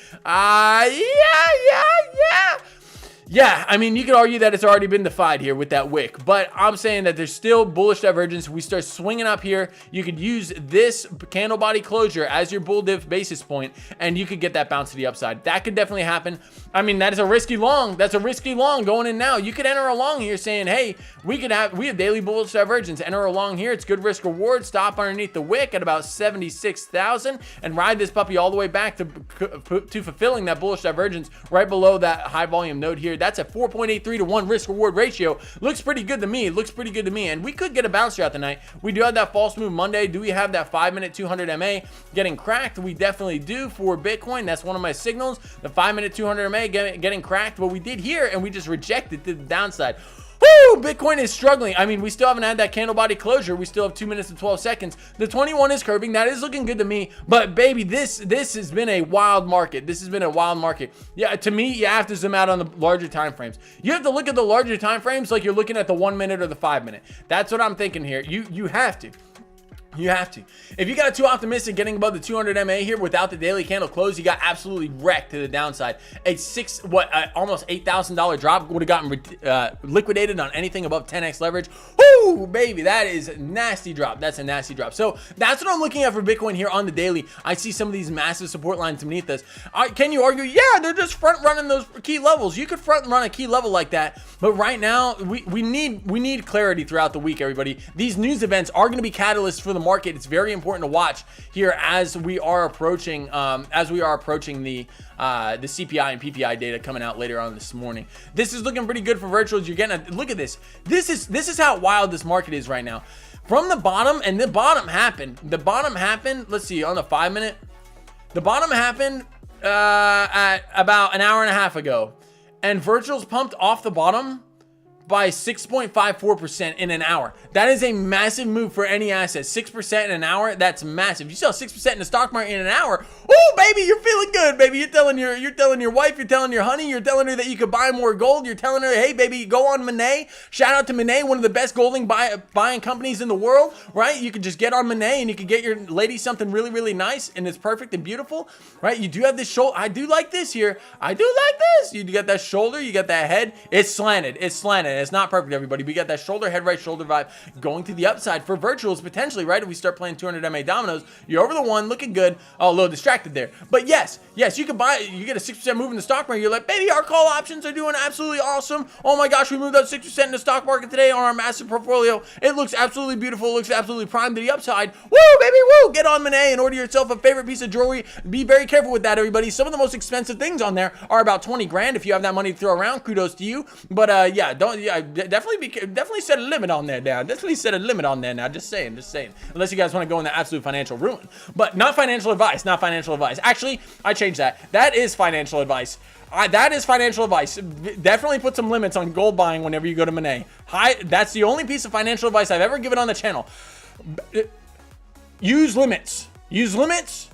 Yeah, I mean, you could argue that it's already been defied here with that wick, but I'm saying that there's still bullish divergence. We start swinging up here. You could use this candle body closure as your bull diff basis point, and you could get that bounce to the upside. That could definitely happen. I mean, that is a risky long. That's a risky long going in now. You could enter a long here saying, hey, we have daily bullish divergence. Enter a long here. It's good risk reward. Stop underneath the wick at about 76,000 and ride this puppy all the way back to fulfilling that bullish divergence right below that high volume node here. That's a 4.83 to 1 risk reward ratio. Looks pretty good to me. Looks pretty good to me. And we could get a bounce throughout the night. We do have that false move Monday. Do we have that 5-minute 200 MA getting cracked? We definitely do for Bitcoin. That's one of my signals. The 5-minute 200 MA getting cracked. But we did here, and we just rejected to the downside. Woo! Bitcoin is struggling. I mean, we still haven't had that candle body closure. We still have 2 minutes and 12 seconds. The 21 is curving. That is looking good to me. But baby, this has been a wild market. This has been a wild market. Yeah, to me, you have to zoom out on the larger time frames. You have to look at the larger time frames like you're looking at the 1 minute or the 5 minute. That's what I'm thinking here. You have to. You have to. If you got too optimistic getting above the 200 MA here without the daily candle close, you got absolutely wrecked to the downside. Almost $8,000 drop would have gotten liquidated on anything above 10x leverage. Woo, baby, that is a nasty drop. That's a nasty drop. So that's what I'm looking at for Bitcoin here on the daily. I see some of these massive support lines beneath us. Can you argue? Yeah, they're just front running those key levels. You could front run a key level like that, but right now we need clarity throughout the week, everybody. These news events are going to be catalysts for the market. It's very important to watch here as we are approaching the CPI and PPI data coming out later on this morning. This is looking pretty good for virtuals. You're getting look at this. This is how wild this market is right now. From the bottom, and the bottom happened. Let's see, on the 5 minute. The bottom happened at about an hour and a half ago, and virtuals pumped off the bottom by 6.54% in an hour. That is a massive move for any asset. 6% in an hour, that's massive. You sell 6% in the stock market in an hour, oh baby, you're feeling good, baby. You're telling your wife, you're telling your honey, you're telling her that you could buy more gold. You're telling her, hey baby, go on Monet. Shout out to Monet, one of the best gold buying companies in the world, right? You could just get on Monet and you could get your lady something really, really nice and it's perfect and beautiful, right? You do have this shoulder. I do like this here. I do like this. You got that shoulder, you got that head. It's slanted. It's not perfect, everybody. We got that shoulder, head, right shoulder vibe going to the upside for virtuals potentially, right? If we start playing 200 MA dominoes, you're over the one, looking good. Oh, a little distracted there. But yes, you can buy, you get a 6% move in the stock market. You're like, baby, our call options are doing absolutely awesome. Oh my gosh, we moved up 6% in the stock market today on our massive portfolio. It looks absolutely beautiful. It looks absolutely primed to the upside. Woo, baby, woo! Get on Monet and order yourself a favorite piece of jewelry. Be very careful with that, everybody. Some of the most expensive things on there are about 20 grand. If you have that money to throw around, kudos to you. But definitely set a limit on there now. Definitely set a limit on there now. Just saying. Unless you guys want to go in the absolute financial ruin. But not financial advice. Actually, I changed that. That is financial advice. That is financial advice. Definitely put some limits on gold buying whenever you go to Monet. That's the only piece of financial advice I've ever given on the channel. Use limits. Limit.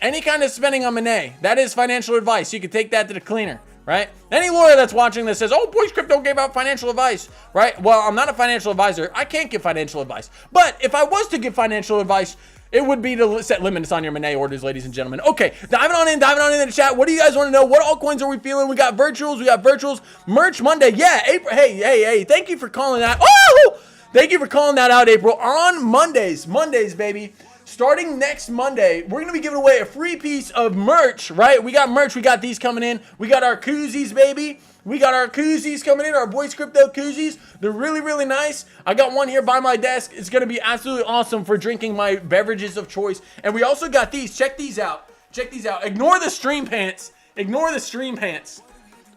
Any kind of spending on Monet. That is financial advice. You can take that to the cleaner. Right? Any lawyer that's watching this says, oh, Boys Crypto gave out financial advice, right? Well, I'm not a financial advisor. I can't give financial advice. But if I was to give financial advice, it would be to set limits on your Monet orders, ladies and gentlemen. Okay, diving on in the chat. What do you guys want to know? What altcoins are we feeling? We got virtuals. Merch Monday. Yeah, April. Hey. Thank you for calling that. Oh! Thank you for calling that out, April. On Mondays, baby. starting next Monday, we're going to be giving away a free piece of merch, right? We got merch. We got these coming in. We got our koozies, baby. We got our koozies coming in, our Boys Crypto koozies. They're really, really nice. I got one here by my desk. It's going to be absolutely awesome for drinking my beverages of choice. And we also got these. Check these out. Check these out. Ignore the stream pants. Ignore the stream pants.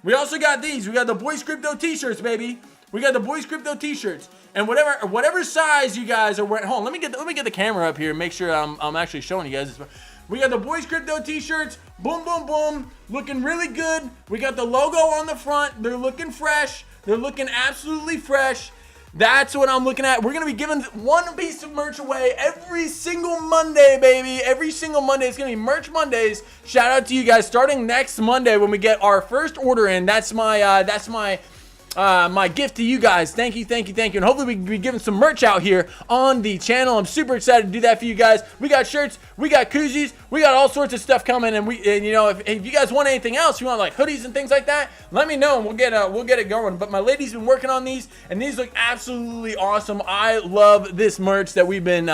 We also got these. We got the Boys Crypto t-shirts, baby. We got the Boys Crypto t-shirts. And whatever size you guys are wearing. Hold on, let me get the camera up here and make sure I'm actually showing you guys this. We got the Boys Crypto t-shirts. Boom, boom, boom. Looking really good. We got the logo on the front. They're looking fresh. They're looking absolutely fresh. That's what I'm looking at. We're going to be giving one piece of merch away every single Monday, baby. Every single Monday. It's going to be Merch Mondays. Shout out to you guys starting next Monday when we get our first order in. That's my gift to you guys. Thank you. And hopefully we can be giving some merch out here on the channel. I'm super excited to do that for you guys. We got shirts, we got koozies, we got all sorts of stuff coming. And you know, if you guys want anything else, you want like hoodies and things like that, let me know and we'll get it going. But my lady's been working on these, and these look absolutely awesome. I love this merch that we've been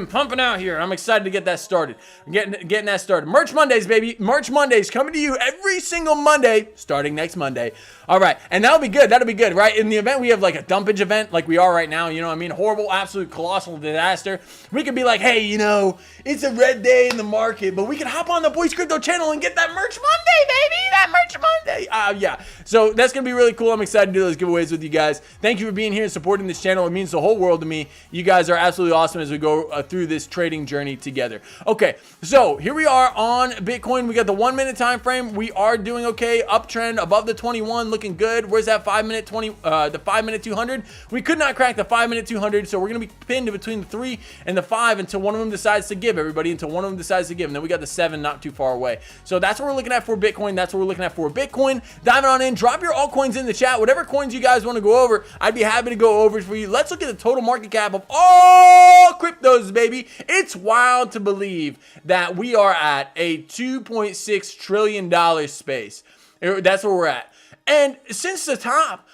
pumping out here. I'm excited to get that started. Getting that started. Merch Mondays, baby. Merch Mondays coming to you every single Monday, starting next Monday. All right, and that'll be good. That'll be good, right? In the event, we have like a dumpage event like we are right now, you know what I mean? Horrible, absolute colossal disaster. We could be like, hey, you know, it's a red day in the market, but we can hop on the Boys Crypto channel and get that Merch Monday, baby! That Merch Monday! Yeah, so that's going to be really cool. I'm excited to do those giveaways with you guys. Thank you for being here and supporting this channel. It means the whole world to me. You guys are absolutely awesome as we go through this trading journey together. Okay, so here we are on Bitcoin. We got the 1 minute time frame. We are doing okay. Uptrend above the 21, looking good. Where's that 5 minute 200? We could not crack the 5 minute 200, so we're gonna be pinned between the 3 and the 5 until one of them decides to give, everybody. Until one of them decides to give, and then we got the 7 not too far away. So that's what we're looking at for Bitcoin. That's what we're looking at for Bitcoin. Diving on in, drop your altcoins in the chat. Whatever coins you guys want to go over, I'd be happy to go over for you. Let's look at the total market cap of all cryptos, baby. It's wild to believe that we are at a $2.6 trillion space. That's where we're at. And since the top,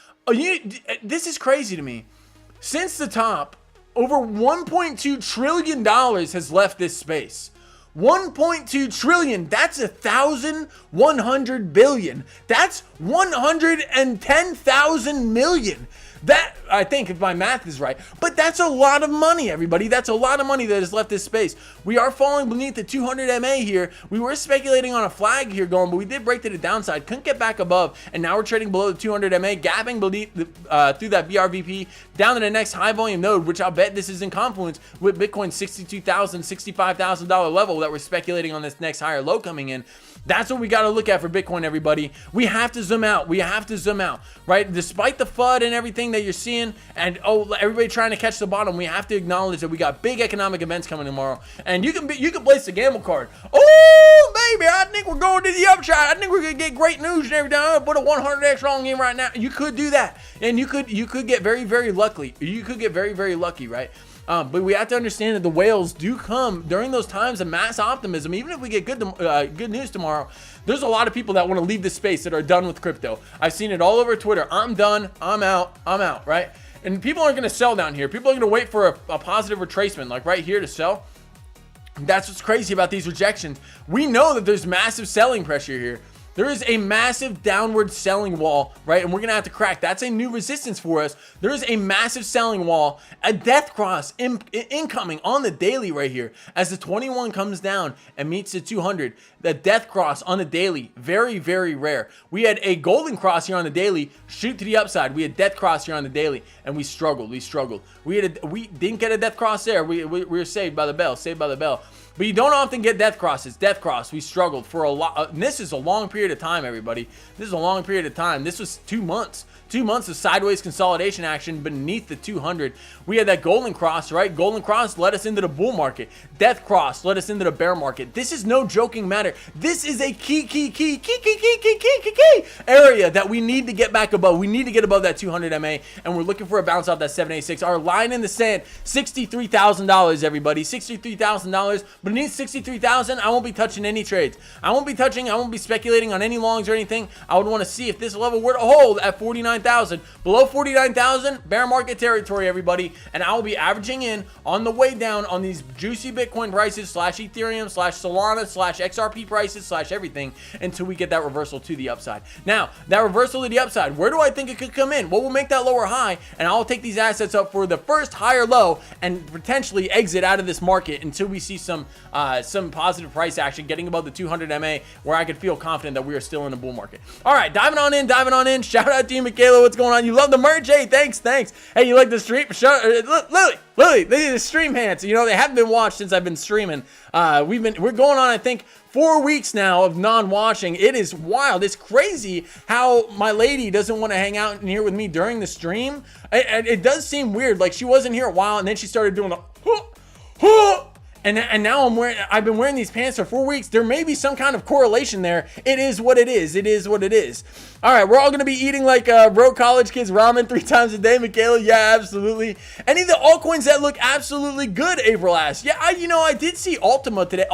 this is crazy to me. Since the top, over $1.2 trillion has left this space. 1.2 trillion, that's 1,100 billion. That's 110,000 million. That, I think, if my math is right, but that's a lot of money, everybody. That's a lot of money that has left this space. We are falling beneath the 200 MA here. We were speculating on a flag here going, but we did break to the downside. Couldn't get back above, and now we're trading below the 200 MA, gapping beneath through that BRVP down to the next high volume node, which I'll bet this is in confluence with Bitcoin's $62,000, $65,000 level that we're speculating on this next higher low coming in. That's what we got to look at for Bitcoin, everybody. We have to zoom out. We have to zoom out, right? Despite the FUD and everything that you're seeing, and everybody trying to catch the bottom, we have to acknowledge that we got big economic events coming tomorrow, and you can place the gamble card. Oh, baby, I think we're going to the upside. I think we're gonna get great news and everything. I'm gonna put a 100x long in right now. You could do that, and you could get very, very lucky. You could get very, very lucky, right? But we have to understand that the whales do come during those times of mass optimism. Even if we get good news tomorrow, there's a lot of people that want to leave the space that are done with crypto. I've seen it all over Twitter. I'm done. I'm out, right? And people aren't going to sell down here. People are going to wait for a positive retracement, like right here, to sell. That's what's crazy about these rejections. We know that there's massive selling pressure here. There is a massive downward selling wall, right? And we're going to have to crack. That's a new resistance for us. There is a massive selling wall, a death cross incoming on the daily right here. As the 21 comes down and meets the 200, the death cross on the daily, very, very rare. We had a golden cross here on the daily, shoot to the upside. We had death cross here on the daily, and we struggled. We didn't get a death cross there. We were saved by the bell, But you don't often get death crosses. Death cross, we struggled for a lot. This is a long period of time, everybody. This is a long period of time. This was 2 months. 2 months of sideways consolidation action beneath the 200. We had that golden cross, right? Golden cross led us into the bull market. Death cross led us into the bear market. This is no joking matter. This is a key area that we need to get back above. We need to get above that 200 MA, and we're looking for a bounce off that 786. Our line in the sand, $63,000, everybody. $63,000. Beneath 63,000, I won't be touching any trades. I won't be speculating on any longs or anything. I would want to see if this level were to hold at 49,000. Below 49,000, bear market territory, everybody. And I will be averaging in on the way down on these juicy Bitcoin prices slash Ethereum slash Solana slash XRP prices slash everything until we get that reversal to the upside. Now, that reversal to the upside, where do I think it could come in? What will make that lower high? And I'll take these assets up for the first higher low and potentially exit out of this market until we see some positive price action getting above the 200 MA where I could feel confident that we are still in a bull market. All right, diving on in. Shout out to you, Michaela. What's going on? You love the merch? Hey, thanks. Hey, you like the stream? Lily, they the stream hands. You know, they haven't been watched since I've been streaming. We're going on, I think, 4 weeks now of non-watching. It is wild. It's crazy how my lady doesn't want to hang out in here with me during the stream. It does seem weird. Like, she wasn't here a while, and then she started doing the and now I've been wearing these pants for 4 weeks. There may be some kind of correlation there. It is what it is. All right, we're all going to be eating like broke college kids ramen 3 times a day, Michaela. Yeah, absolutely. Any of the altcoins that look absolutely good, April asks. Yeah, I did see Ultima today.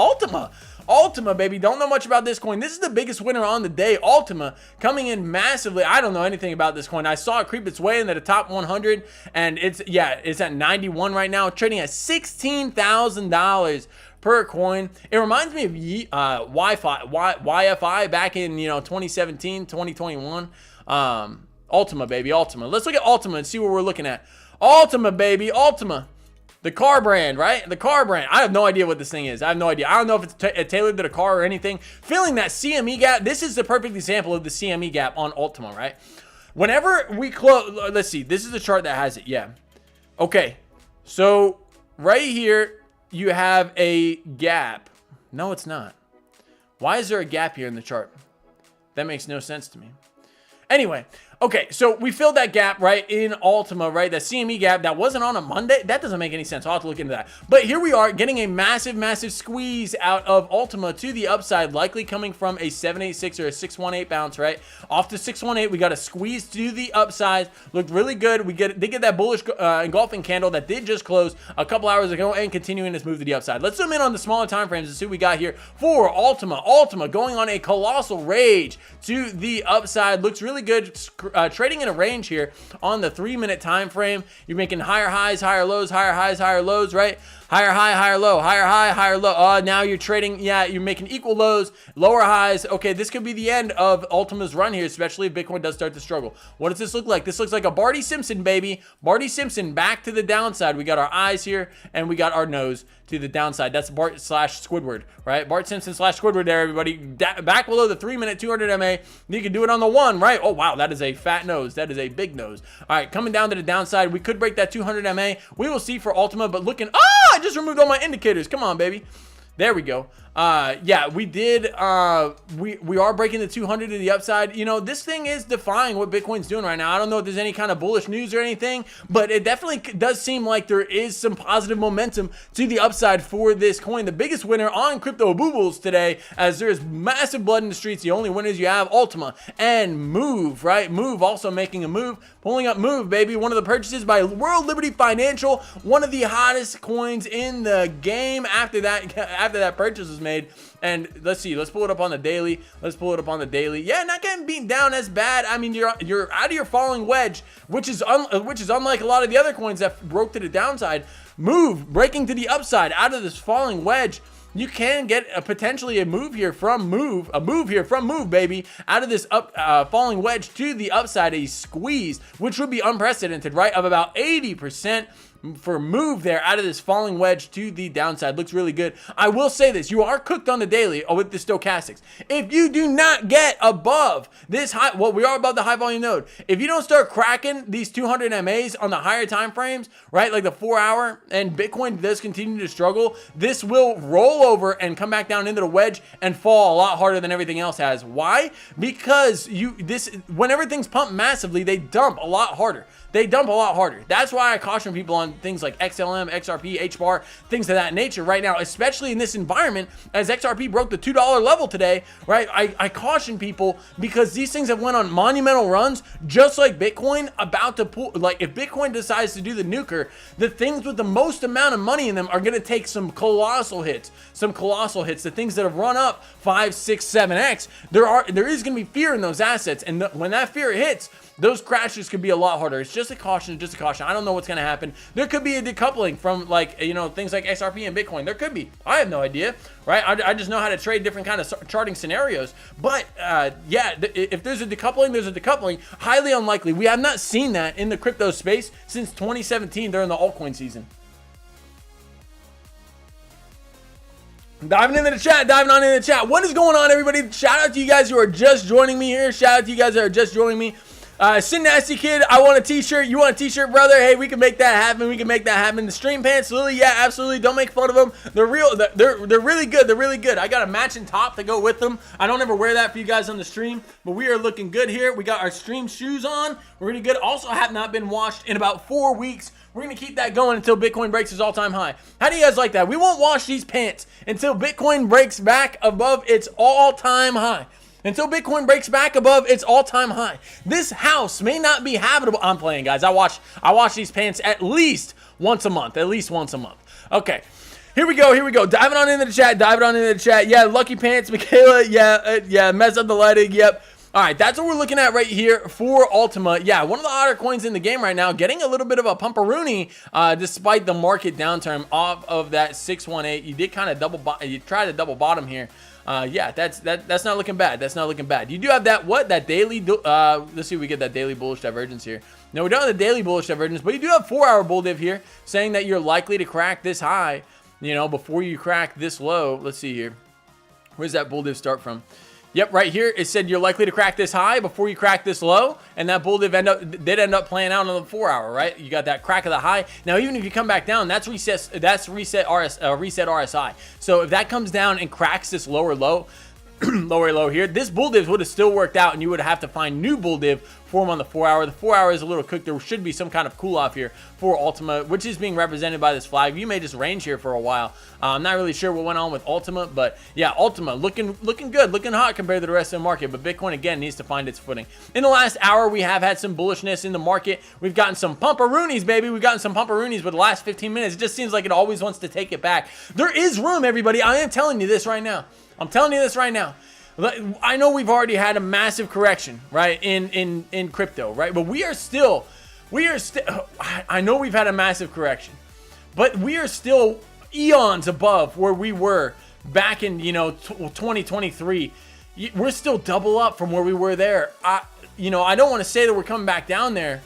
Ultima, baby. Don't know much about this coin. This is the biggest winner on the day. Ultima coming in massively. I don't know anything about this coin. I saw it creep its way into the top 100, and it's at 91 right now, trading at $16,000 per coin. It reminds me of YFI back in 2017, 2021. Ultima, baby, Ultima. Let's look at Ultima and see what we're looking at. Ultima, baby, Ultima. The car brand, right? The car brand. I have no idea what this thing is. I have no idea. I don't know if it's tailored to the car or anything. Feeling that CME gap. This is the perfect example of the CME gap on Ultima, right? Whenever we close, let's see. This is the chart that has it. Yeah. Okay. So right here, you have a gap. No, it's not. Why is there a gap here in the chart? That makes no sense to me. Anyway, okay, so we filled that gap, right, in Ultima, right? That CME gap that wasn't on a Monday. That doesn't make any sense. I'll have to look into that. But here we are getting a massive squeeze out of Ultima to the upside, likely coming from a 786 or a 618 bounce, right? Off to 618, we got a squeeze to the upside. Looked really good. They get that bullish engulfing candle that did just close a couple hours ago and continuing this move to the upside. Let's zoom in on the smaller time frames and see what we got here for Ultima. Ultima going on a colossal rage to the upside. Looks really good. Trading in a range here on the 3-minute time frame. You're making higher highs, higher lows, higher highs, higher lows, right? Higher high, higher low, higher high, higher low. Now you're trading, yeah, you're making equal lows, lower highs. Okay, this could be the end of Ultima's run here, especially if Bitcoin does start to struggle. What does this look like? This looks like a Barty Simpson, baby. Barty Simpson back to the downside. We got our eyes here and we got our nose to the downside. That's Bart / Squidward, right? Bart Simpson / Squidward there, everybody. Back below the 3-minute 200 MA. You can do it on the 1, right? Oh, wow, that is a fat nose. That is a big nose. All right, coming down to the downside. We could break that 200 MA. We will see for Ultima, but looking... I just removed all my indicators. Come on, baby. There we go. Yeah, we did. We are breaking the 200 to the upside. You know, this thing is defying what Bitcoin's doing right now. I don't know if there's any kind of bullish news or anything, but it definitely does seem like there is some positive momentum to the upside for this coin. The biggest winner on Crypto Boobles today, as there's massive blood in the streets. The only winners you have, Ultima and Move, right? Move also making a move, pulling up Move, baby. One of the purchases by World Liberty Financial, one of the hottest coins in the game after that purchase was made. And let's see, let's pull it up on the daily. Yeah, not getting beaten down as bad. I mean, you're out of your falling wedge, which is unlike a lot of the other coins that broke to the downside. Move breaking to the upside out of this falling wedge. You can get potentially a move here from Move, baby, out of this falling wedge to the upside, a squeeze, which would be unprecedented, right? Of about 80% for Move there out of this falling wedge to the downside. Looks really good. I will say this, you are cooked on the daily with the stochastics. If you do not get above this high, well, we are above the high volume node. If you don't start cracking these 200 MAs on the higher time frames, right, like the 4 hour, and Bitcoin does continue to struggle, this will roll over and come back down into the wedge and fall a lot harder than everything else has. Why? Because whenever things pump massively, they dump a lot harder. That's why I caution people on on things like XLM, XRP, HBAR, things of that nature right now, especially in this environment as XRP broke the $2 level today, right? I caution people because these things have went on monumental runs, just like Bitcoin about to pull. Like if Bitcoin decides to do the nuker, the things with the most amount of money in them are going to take some colossal hits, the things that have run up 5, 6, 7x. There is going to be fear in those assets, and when that fear hits, those crashes could be a lot harder. It's just a caution, I don't know what's going to happen. There could be a decoupling from like, you know, things like XRP and Bitcoin. There could be. I have no idea, right? I just know how to trade different kind of charting scenarios. But yeah, if there's a decoupling, there's a decoupling. Highly unlikely. We have not seen that in the crypto space since 2017 during the altcoin season. Diving on into the chat. What is going on, everybody? Shout out to you guys who are just joining me here. Sin Nasty Kid, I want a t-shirt. You want a t-shirt, brother? Hey, we can make that happen. The stream pants, Lily, yeah, absolutely. Don't make fun of them. They're real. They're really good. I got a matching top to go with them. I don't ever wear that for you guys on the stream, but we are looking good here. We got our stream shoes on. We're really good. Also have not been washed in about 4 weeks. We're going to keep that going until Bitcoin breaks its all-time high. How do you guys like that? We won't wash these pants until Bitcoin breaks back above its all-time high. This house may not be habitable. I'm playing, guys. I wash these pants at least once a month. Okay. Here we go. Diving on into the chat. Yeah, Lucky Pants, Michaela. Yeah, mess up the lighting. Yep. All right, that's what we're looking at right here for Ultima. Yeah, one of the hotter coins in the game right now, getting a little bit of a pumperoonie despite the market downturn off of that 618. You did kind of you tried to double bottom here. Yeah, that's not looking bad. You do have that daily. Let's see if we get that daily bullish divergence here. No, we don't have the daily bullish divergence, but you do have 4-hour bull div here, saying that you're likely to crack this high, you know, before you crack this low. Let's see here. Where's that bull div start from? Yep, right here it said you're likely to crack this high before you crack this low, and that bull div did end up playing out on the 4-hour, right? You got that crack of the high. Now, even if you come back down, that's reset RSI. So if that comes down and cracks this lower low, here, this bull div would have still worked out, and you would have to find new bull div form on the 4-hour. The 4-hour is a little cooked. There should be some kind of cool off here for Ultima, which is being represented by this flag. You may just range here for a while. I'm not really sure what went on with Ultima, but yeah, Ultima looking good, looking hot compared to the rest of the market. But Bitcoin again needs to find its footing. In the last hour, we have had some bullishness in the market. We've gotten some pumperoonies, baby. We've gotten some pumperoonies, but the last 15 minutes, it just seems like it always wants to take it back. There is room, everybody. I am telling you this right now. I know we've already had a massive correction, right, in crypto, right? But we are still, I know we've had a massive correction, but we are still eons above where we were back in, 2023. We're still double up from where we were there. I don't want to say that we're coming back down there,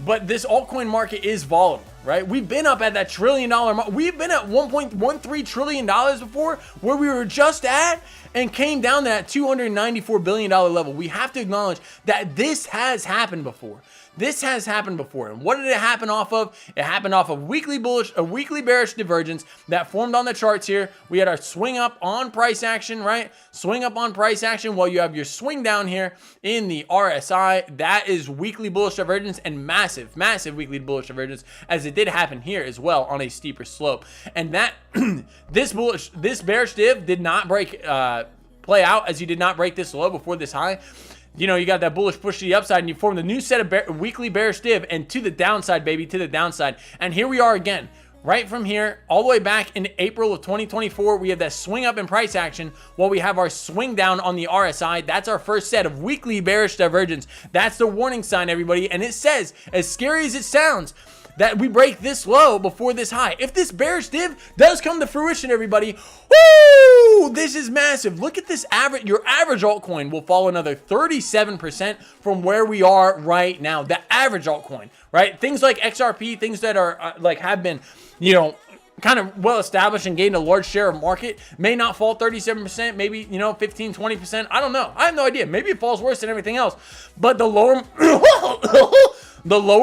but this altcoin market is volatile, right? We've been up at that $1 trillion mark. We've been at $1.13 trillion before, where we were just at, and came down to that $294 billion level. We have to acknowledge that this has happened before. And what did it happen off of? It happened off of weekly bearish divergence that formed on the charts here. We had our swing up on price action, right? Swing up on price action while you have your swing down here in the RSI. That is weekly bullish divergence, and massive weekly bullish divergence, as it did happen here as well on a steeper slope. And that this bearish div did not play out, as you did not break this low before this high. You got that bullish push to the upside, and you formed a new set of weekly bearish div, and to the downside, baby, to the downside. And here we are again, right from here, all the way back in April of 2024. We have that swing up in price action while we have our swing down on the RSI. That's our first set of weekly bearish divergence. That's the warning sign, everybody. And it says, as scary as it sounds, that we break this low before this high. If this bearish div does come to fruition, everybody, woo, this is massive. Look at this average. Your average altcoin will fall another 37% from where we are right now. The average altcoin, right? Things like XRP, things that are have been, kind of well established and gained a large share of market, may not fall 37%, maybe 15, 20%. I don't know. I have no idea. Maybe it falls worse than everything else. But the lower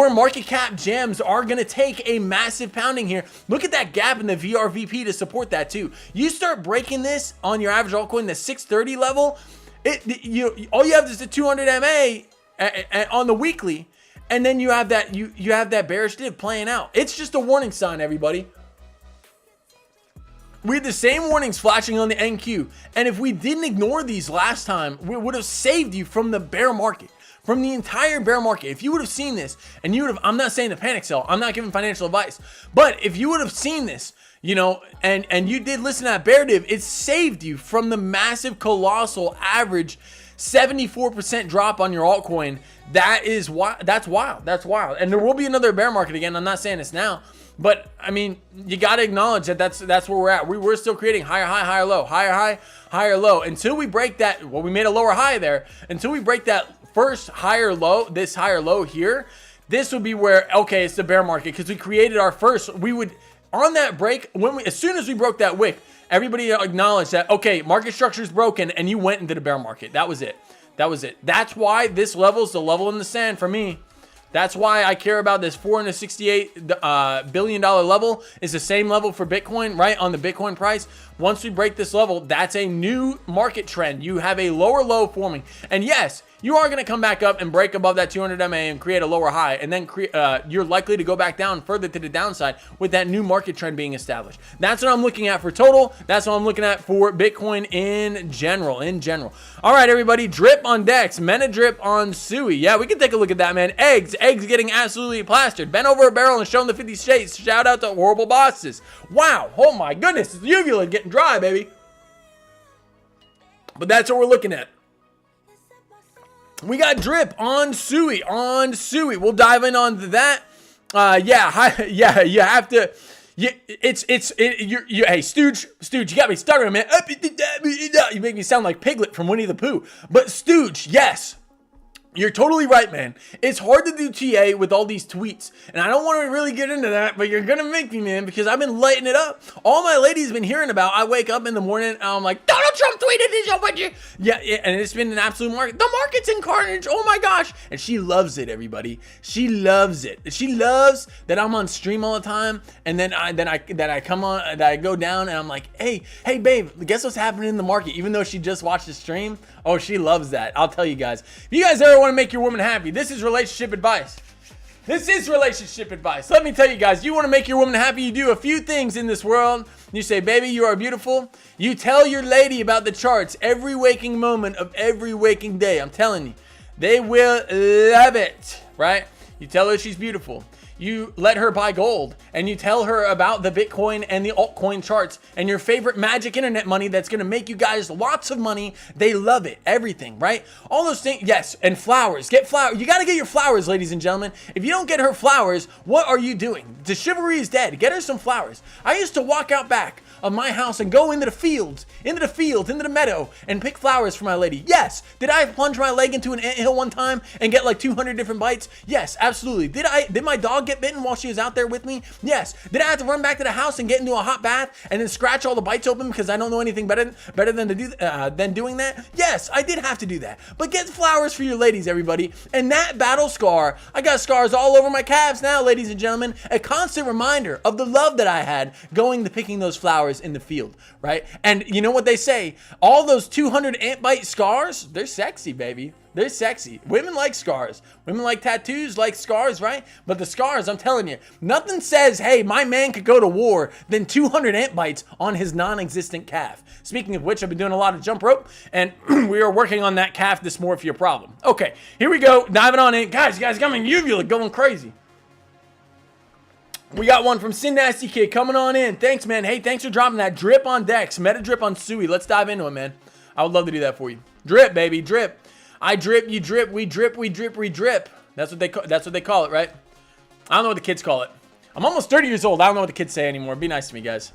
market cap gems are going to take a massive pounding here. Look at that gap in the VRVP to support that too. You start breaking this on your average altcoin, the 630 level, all you have is the 200 MA on the weekly, and then you have that you have that bearish div playing out. It's just a warning sign, everybody. We had the same warnings flashing on the NQ, and if we didn't ignore these last time, we would have saved you from the bear market, from the entire bear market. If you would have seen this, and you would have, I'm not saying to panic sell, I'm not giving financial advice, but if you would have seen this, you know, and you did listen to that bear div, it saved you from the massive, colossal, average 74% drop on your altcoin. That's wild. That's wild. And there will be another bear market again. I'm not saying this now, but I mean, you got to acknowledge that that's where we're at. We're still creating higher high, higher low, higher high, higher low, until we break that. Well, we made a lower high there. Until we break that first higher low, this higher low here, this would be where, okay, it's the bear market, because we created our first. We would, on that break, as soon as we broke that wick, everybody acknowledged that, okay, market structure is broken, and you went into the bear market. That was it. That was it. That's why this level is the level in the sand for me. That's why I care about this $468 billion level. Is the same level for Bitcoin, right? On the Bitcoin price. Once we break this level, that's a new market trend. You have a lower low forming. And yes, you are going to come back up and break above that 200 MA and create a lower high. And then you're likely to go back down further to the downside with that new market trend being established. That's what I'm looking at for total. That's what I'm looking at for Bitcoin in general. All right, everybody. Drip on Dex. Meta drip on Sui. Yeah, we can take a look at that, man. Eggs getting absolutely plastered. Bent over a barrel and shown the 50 states. Shout out to horrible bosses. Wow. Oh my goodness. It's uvula getting dry, baby. But that's what we're looking at. We got drip on Sui. We'll dive in on that. Yeah, you have to. Hey, Stooge, you got me stuttering, man. You make me sound like Piglet from Winnie the Pooh. But Stooge, yes. You're totally right, man. It's hard to do TA with all these tweets. And I don't want to really get into that, but you're going to make me, man, because I've been lighting it up. All my ladies been hearing about, I wake up in the morning and I'm like, Donald Trump tweeted this, would you? Yeah, and it's been an absolute market. The market's in carnage. Oh my gosh. And she loves it, everybody. She loves it. She loves that I'm on stream all the time. And then I come on, that I go down and I'm like, hey, babe, guess what's happening in the market? Even though she just watched the stream. Oh, she loves that. I'll tell you guys. If you guys ever want to make your woman happy, this is relationship advice. This is relationship advice. Let me tell you guys, you want to make your woman happy, you do a few things in this world. You say, baby, you are beautiful. You tell your lady about the charts every waking moment of every waking day. I'm telling you, they will love it, right? You tell her she's beautiful. You let her buy gold, and you tell her about the Bitcoin and the altcoin charts and your favorite magic internet money that's going to make you guys lots of money. They love it. Everything, right? All those things. Yes. And flowers. Get flowers. You got to get your flowers, ladies and gentlemen. If you don't get her flowers, what are you doing? The chivalry is dead. Get her some flowers. I used to walk out back of my house and go into the fields, into the meadow, and pick flowers for my lady. Yes. Did I plunge my leg into an anthill one time and get like 200 different bites? Yes, absolutely. Did my dog get bitten while she was out there with me? Yes. Did I have to run back to the house and get into a hot bath and then scratch all the bites open because I don't know anything better than doing that? Yes, I did have to do that. But get flowers for your ladies, everybody. And that battle scar, I got scars all over my calves now, ladies and gentlemen. A constant reminder of the love that I had going to picking those flowers in the field, right? And you know what they say? All those 200 ant bite scars, they're sexy, baby. They're sexy. Women like scars. Women like tattoos, like scars, right? But the scars, I'm telling you, nothing says, hey, my man could go to war than 200 ant bites on his non-existent calf. Speaking of which, I've been doing a lot of jump rope, and we are working on that calf dysmorphia problem. Okay, here we go. Diving on in. Guys, you guys got me uvula going crazy. We got one from Sin Nasty Kid coming on in. Thanks, man. Hey, thanks for dropping that. Drip on Dex. Meta drip on Sui. Let's dive into it, man. I would love to do that for you. Drip, baby. Drip. I drip, you drip, we drip, we drip, we drip. That's what they call it, right? I don't know what the kids call it. I'm almost 30 years old. I don't know what the kids say anymore. Be nice to me, guys.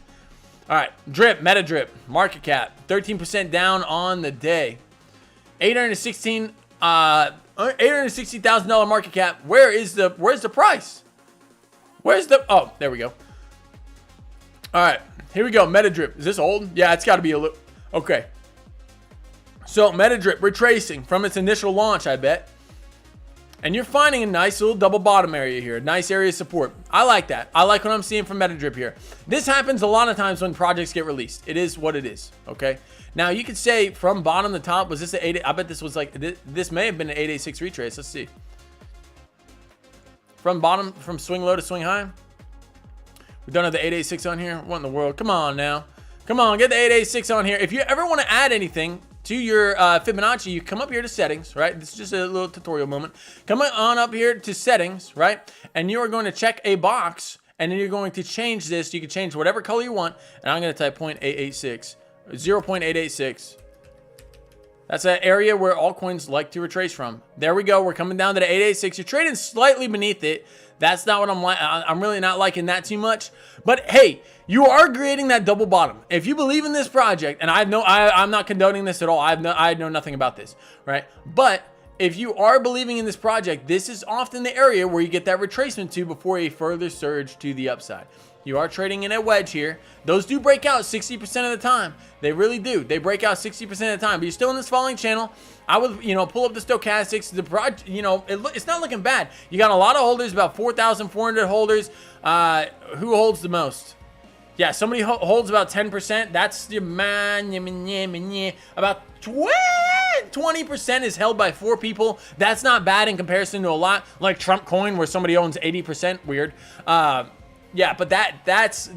All right. Drip, meta drip. Market cap. 13% down on the day. $860,000 market cap. Where's the price? Oh, there we go. All right. Here we go. Meta drip. Is this old? Yeah, it's got to be a little. Okay. So meta drip retracing from its initial launch, I bet. And you're finding a nice little double bottom area here. Nice area of support. I like that. I like what I'm seeing from meta drip here. This happens a lot of times when projects get released. It is what it is. Okay. Now you could say from bottom to top, was this an 8? I bet this was like, this may have been an 886 retrace. Let's see. from bottom, from swing low to swing high. We don't have the 886 on here. What in the world? Come on now. Come on, get the 886 on here. If you ever want to add anything to your Fibonacci, you come up here to settings, right? This is just a little tutorial moment. Come on up here to settings, right? And you are going to check a box, and then you're going to change this. You can change whatever color you want, and I'm going to type 0.886, 0.886. That's an area where altcoins like to retrace from. There we go. We're coming down to the 886. You're trading slightly beneath it. That's not what I'm like. I'm really not liking that too much. But hey, you are creating that double bottom. If you believe in this project, and I'm not condoning this at all. I know nothing about this, right? But if you are believing in this project, this is often the area where you get that retracement to before a further surge to the upside. You are trading in a wedge here. Those do break out 60% of the time. They really do. They break out 60% of the time. But you're still in this falling channel. I would, pull up the stochastics. The project, it's not looking bad. You got a lot of holders, about 4,400 holders. Who holds the most? Yeah, somebody holds about 10%. That's your man. About 20% is held by 4 people. That's not bad in comparison to a lot like Trump coin where somebody owns 80%. Weird. Yeah, but that's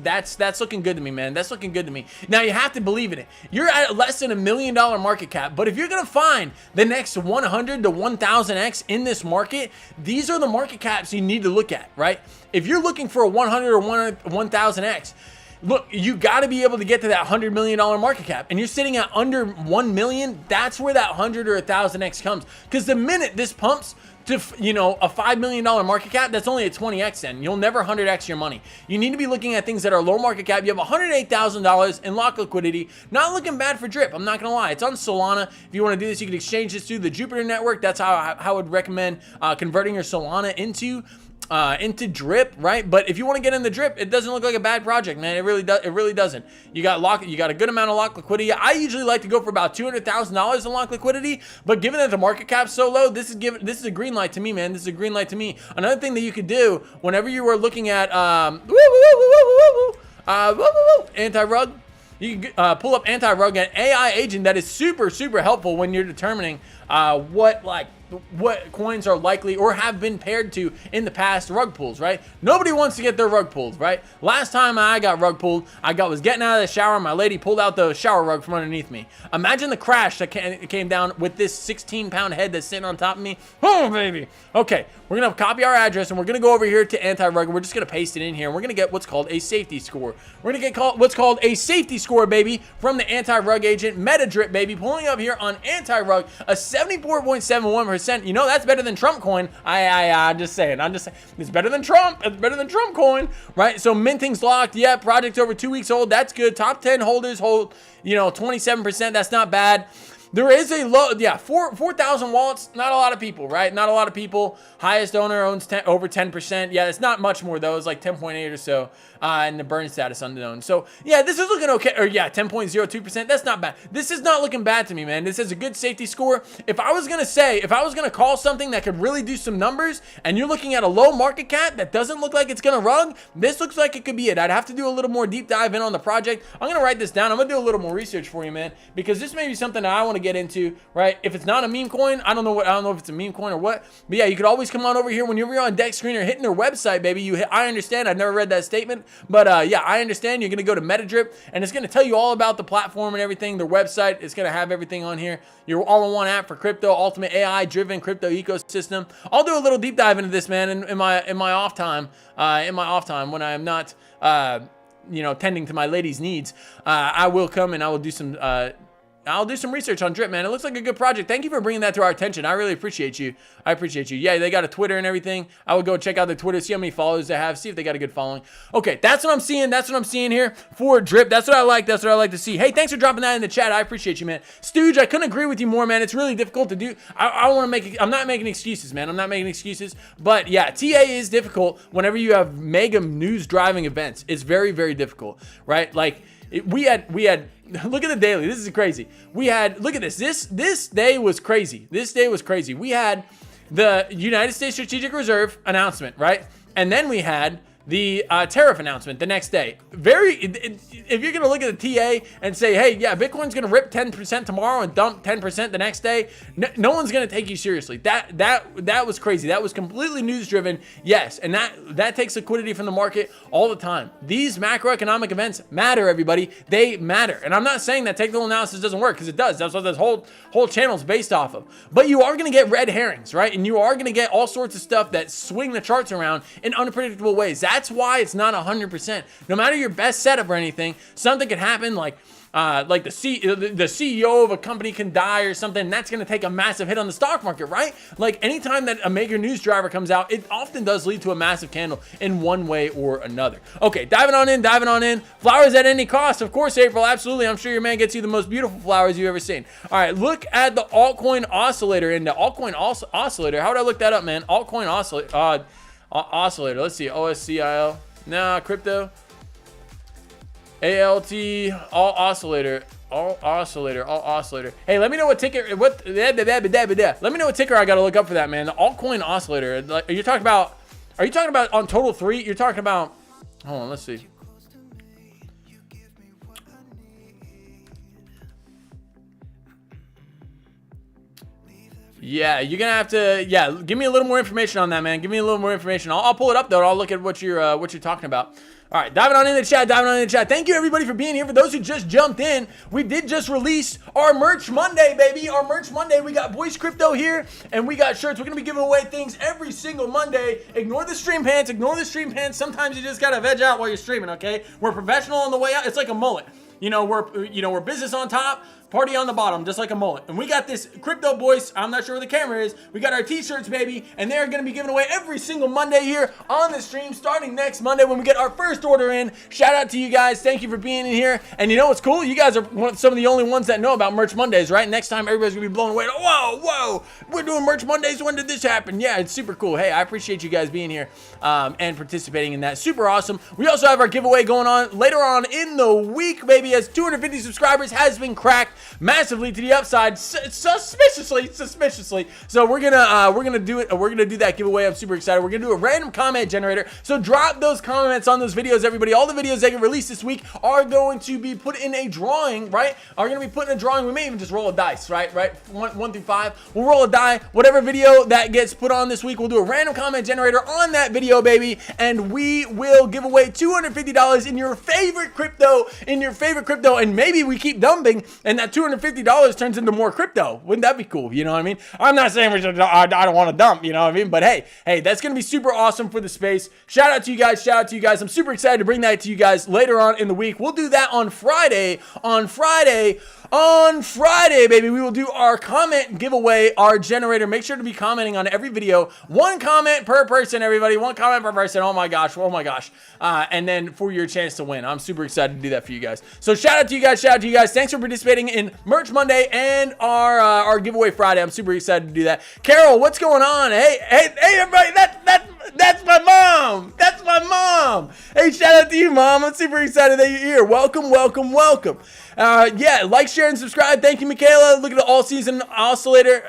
looking good to me, man. That's looking good to me. Now, you have to believe in it. You're at less than $1 million market cap, but if you're going to find the next 100 to 1,000x in this market, these are the market caps you need to look at, right? If you're looking for a 100 or 1,000x, look, you got to be able to get to that $100 million market cap, and you're sitting at under 1 million. That's where that 100 or 1,000x comes, because the minute this pumps to, a $5 million market cap, that's only a 20x then. You'll never 100x your money. You need to be looking at things that are low market cap. You have $108,000 in lock liquidity. Not looking bad for drip. I'm not going to lie. It's on Solana. If you want to do this, you can exchange this through the Jupiter network. That's how I would recommend converting your Solana into drip, right? But if you want to get in the drip, it doesn't look like a bad project, man. It really doesn't. You got a good amount of lock liquidity. I usually like to go for about $200,000 in lock liquidity, but given that the market cap's so low, this is a green light to me, man. This is a green light to me. Another thing that you could do whenever you are looking at anti-rug, you can pull up anti-rug, an AI agent that is super helpful when you're determining what coins are likely or have been paired to in the past rug pulls, right? Nobody wants to get their rug pulled, right? Last time I got rug pulled, was getting out of the shower, my lady pulled out the shower rug from underneath me. Imagine the crash that came down with this 16-pound head that's sitting on top of me. Oh, baby. Okay, we're going to copy our address, and we're going to go over here to anti-rug, and we're just going to paste it in here, and we're going to get what's called a safety score. We're going to get what's called a safety score, baby, from the anti-rug agent, MetaDrip, baby, pulling up here on anti-rug, a 74.71%. That's better than Trump coin. I'm just saying. It's better than Trump. It's better than Trump coin, right? So minting's locked. Yeah, project's over 2 weeks old. That's good. Top 10 holders hold, 27%. That's not bad. There is a low, 4,000 wallets. Not a lot of people, right? Not a lot of people. Highest owner owns over 10%. Yeah, it's not much more though. It's like 10.8 or so, and the burn status unknown. So yeah, this is looking okay. Or yeah, 10.02%. That's not bad. This is not looking bad to me, man. This is a good safety score. If I was gonna call something that could really do some numbers, and you're looking at a low market cap that doesn't look like it's gonna rug, this looks like it could be it. I'd have to do a little more deep dive in on the project. I'm gonna write this down. I'm gonna do a little more research for you, man, because this may be something that I want to get into, right? If it's not a meme coin, I don't know if it's a meme coin or what, but yeah, you could always come on over here when you're on Deck Screener hitting their website, baby. I understand. I've never read that statement, but yeah, I understand. You're gonna go to MetaDrip, and it's gonna tell you all about the platform and everything. Their website is gonna have everything on here. Your all-in-one app for crypto, ultimate AI-driven crypto ecosystem. I'll do a little deep dive into this, man, in my off time. When I am not, tending to my lady's needs. I will come and I will do some. I'll do some research on Drip, man. It looks like a good project. Thank you for bringing that to our attention. I really appreciate you. Yeah, they got a Twitter and everything. I would go check out their Twitter, see how many followers they have, see if they got a good following. Okay, that's what I'm seeing. That's what I'm seeing here for Drip. That's what I like. That's what I like to see. Hey, thanks for dropping that in the chat. I appreciate you, man. Stooge, I couldn't agree with you more, man. It's really difficult to do. I'm not making excuses, man. I'm not making excuses. But yeah, TA is difficult whenever you have mega news driving events. It's very, very difficult, right? Like we had look at the daily. This is crazy. Look at this. This day was crazy. We had the United States Strategic Reserve announcement, right? And then we had the tariff announcement the next day. If you're going to look at the TA and say, hey, yeah, Bitcoin's going to rip 10% tomorrow and dump 10% the next day, no one's going to take you seriously. That was crazy. That was completely news driven. Yes, and that takes liquidity from the market all the time. These macroeconomic events matter, everybody. They matter. And I'm not saying that technical analysis doesn't work, because it does. That's what this whole channel is based off of. But you are going to get red herrings, right? And you are going to get all sorts of stuff that swing the charts around in unpredictable ways. That's why it's not 100%. No matter your best setup or anything, something could happen like the CEO of a company can die or something, and that's going to take a massive hit on the stock market, right? Like anytime that a major news driver comes out, it often does lead to a massive candle in one way or another. Okay, diving on in. Flowers at any cost, of course, April, absolutely. I'm sure your man gets you the most beautiful flowers you've ever seen. All right, look at the altcoin oscillator and the altcoin oscillator. How would I look that up, man? Altcoin oscillator. Let's see. OSCIO. Nah, crypto. ALT, all oscillator. Hey, let me know what ticker, let me know what ticker I got to look up for that, man. The altcoin oscillator. Are you talking about on total 3? You're talking about, hold on, let's see. Yeah, you're gonna have to, give me a little more information on that, man. Give me a little more information. I'll pull it up though, and I'll look at what you're talking about. All right, diving on in the chat. Thank you, everybody, for being here. For those who just jumped in, we did just release our Merch Monday, baby. Our Merch Monday. We got Voice Crypto here, and we got shirts. We're going to be giving away things every single Monday. Ignore the stream pants. Sometimes you just got to veg out while you're streaming, okay? We're professional on the way out. It's like a mullet. We're business on top, party on the bottom, just like a mullet. And we got this crypto voice. I'm not sure where the camera is. We got our t-shirts, baby, and they're going to be given away every single Monday here on the stream, starting next Monday when we get our first order in. Shout out to you guys. Thank you for being in here. And you know what's cool? You guys are some of the only ones that know about Merch Mondays, right? Next time, everybody's going to be blown away. Whoa, we're doing Merch Mondays. When did this happen? Yeah, it's super cool. Hey, I appreciate you guys being here and participating in that. Super awesome. We also have our giveaway going on later on in the week, baby, as 250 subscribers has been cracked massively to the upside, suspiciously. So we're gonna do it. We're gonna do that giveaway. I'm super excited. We're gonna do a random comment generator. So drop those comments on those videos, everybody. All the videos that get released this week are going to be put in a drawing, right? Are gonna be put in a drawing. We may even just roll a dice, right? 1 through 5. We'll roll a die. Whatever video that gets put on this week, we'll do a random comment generator on that video, baby, and we will give away $250 in your favorite crypto, and maybe we keep dumping, and that $250 turns into more crypto. Wouldn't that be cool? You know what I mean? I'm not saying I don't want to dump, you know what I mean? But hey, that's going to be super awesome for the space. Shout out to you guys. I'm super excited to bring that to you guys later on in the week. We'll do that on Friday. On Friday, baby, we will do our comment giveaway, our generator. Make sure to be commenting on every video. 1 comment per person, everybody. 1 comment per person. Oh my gosh. And then for your chance to win. I'm super excited to do that for you guys. So shout out to you guys. Thanks for participating in Merch Monday and our giveaway Friday. I'm super excited to do that. Carol, what's going on? Hey, everybody. That's my mom. Hey, shout out to you, Mom. I'm super excited that you're here. Welcome. Like, share, and subscribe. Thank you, Michaela. Look at the all-season oscillator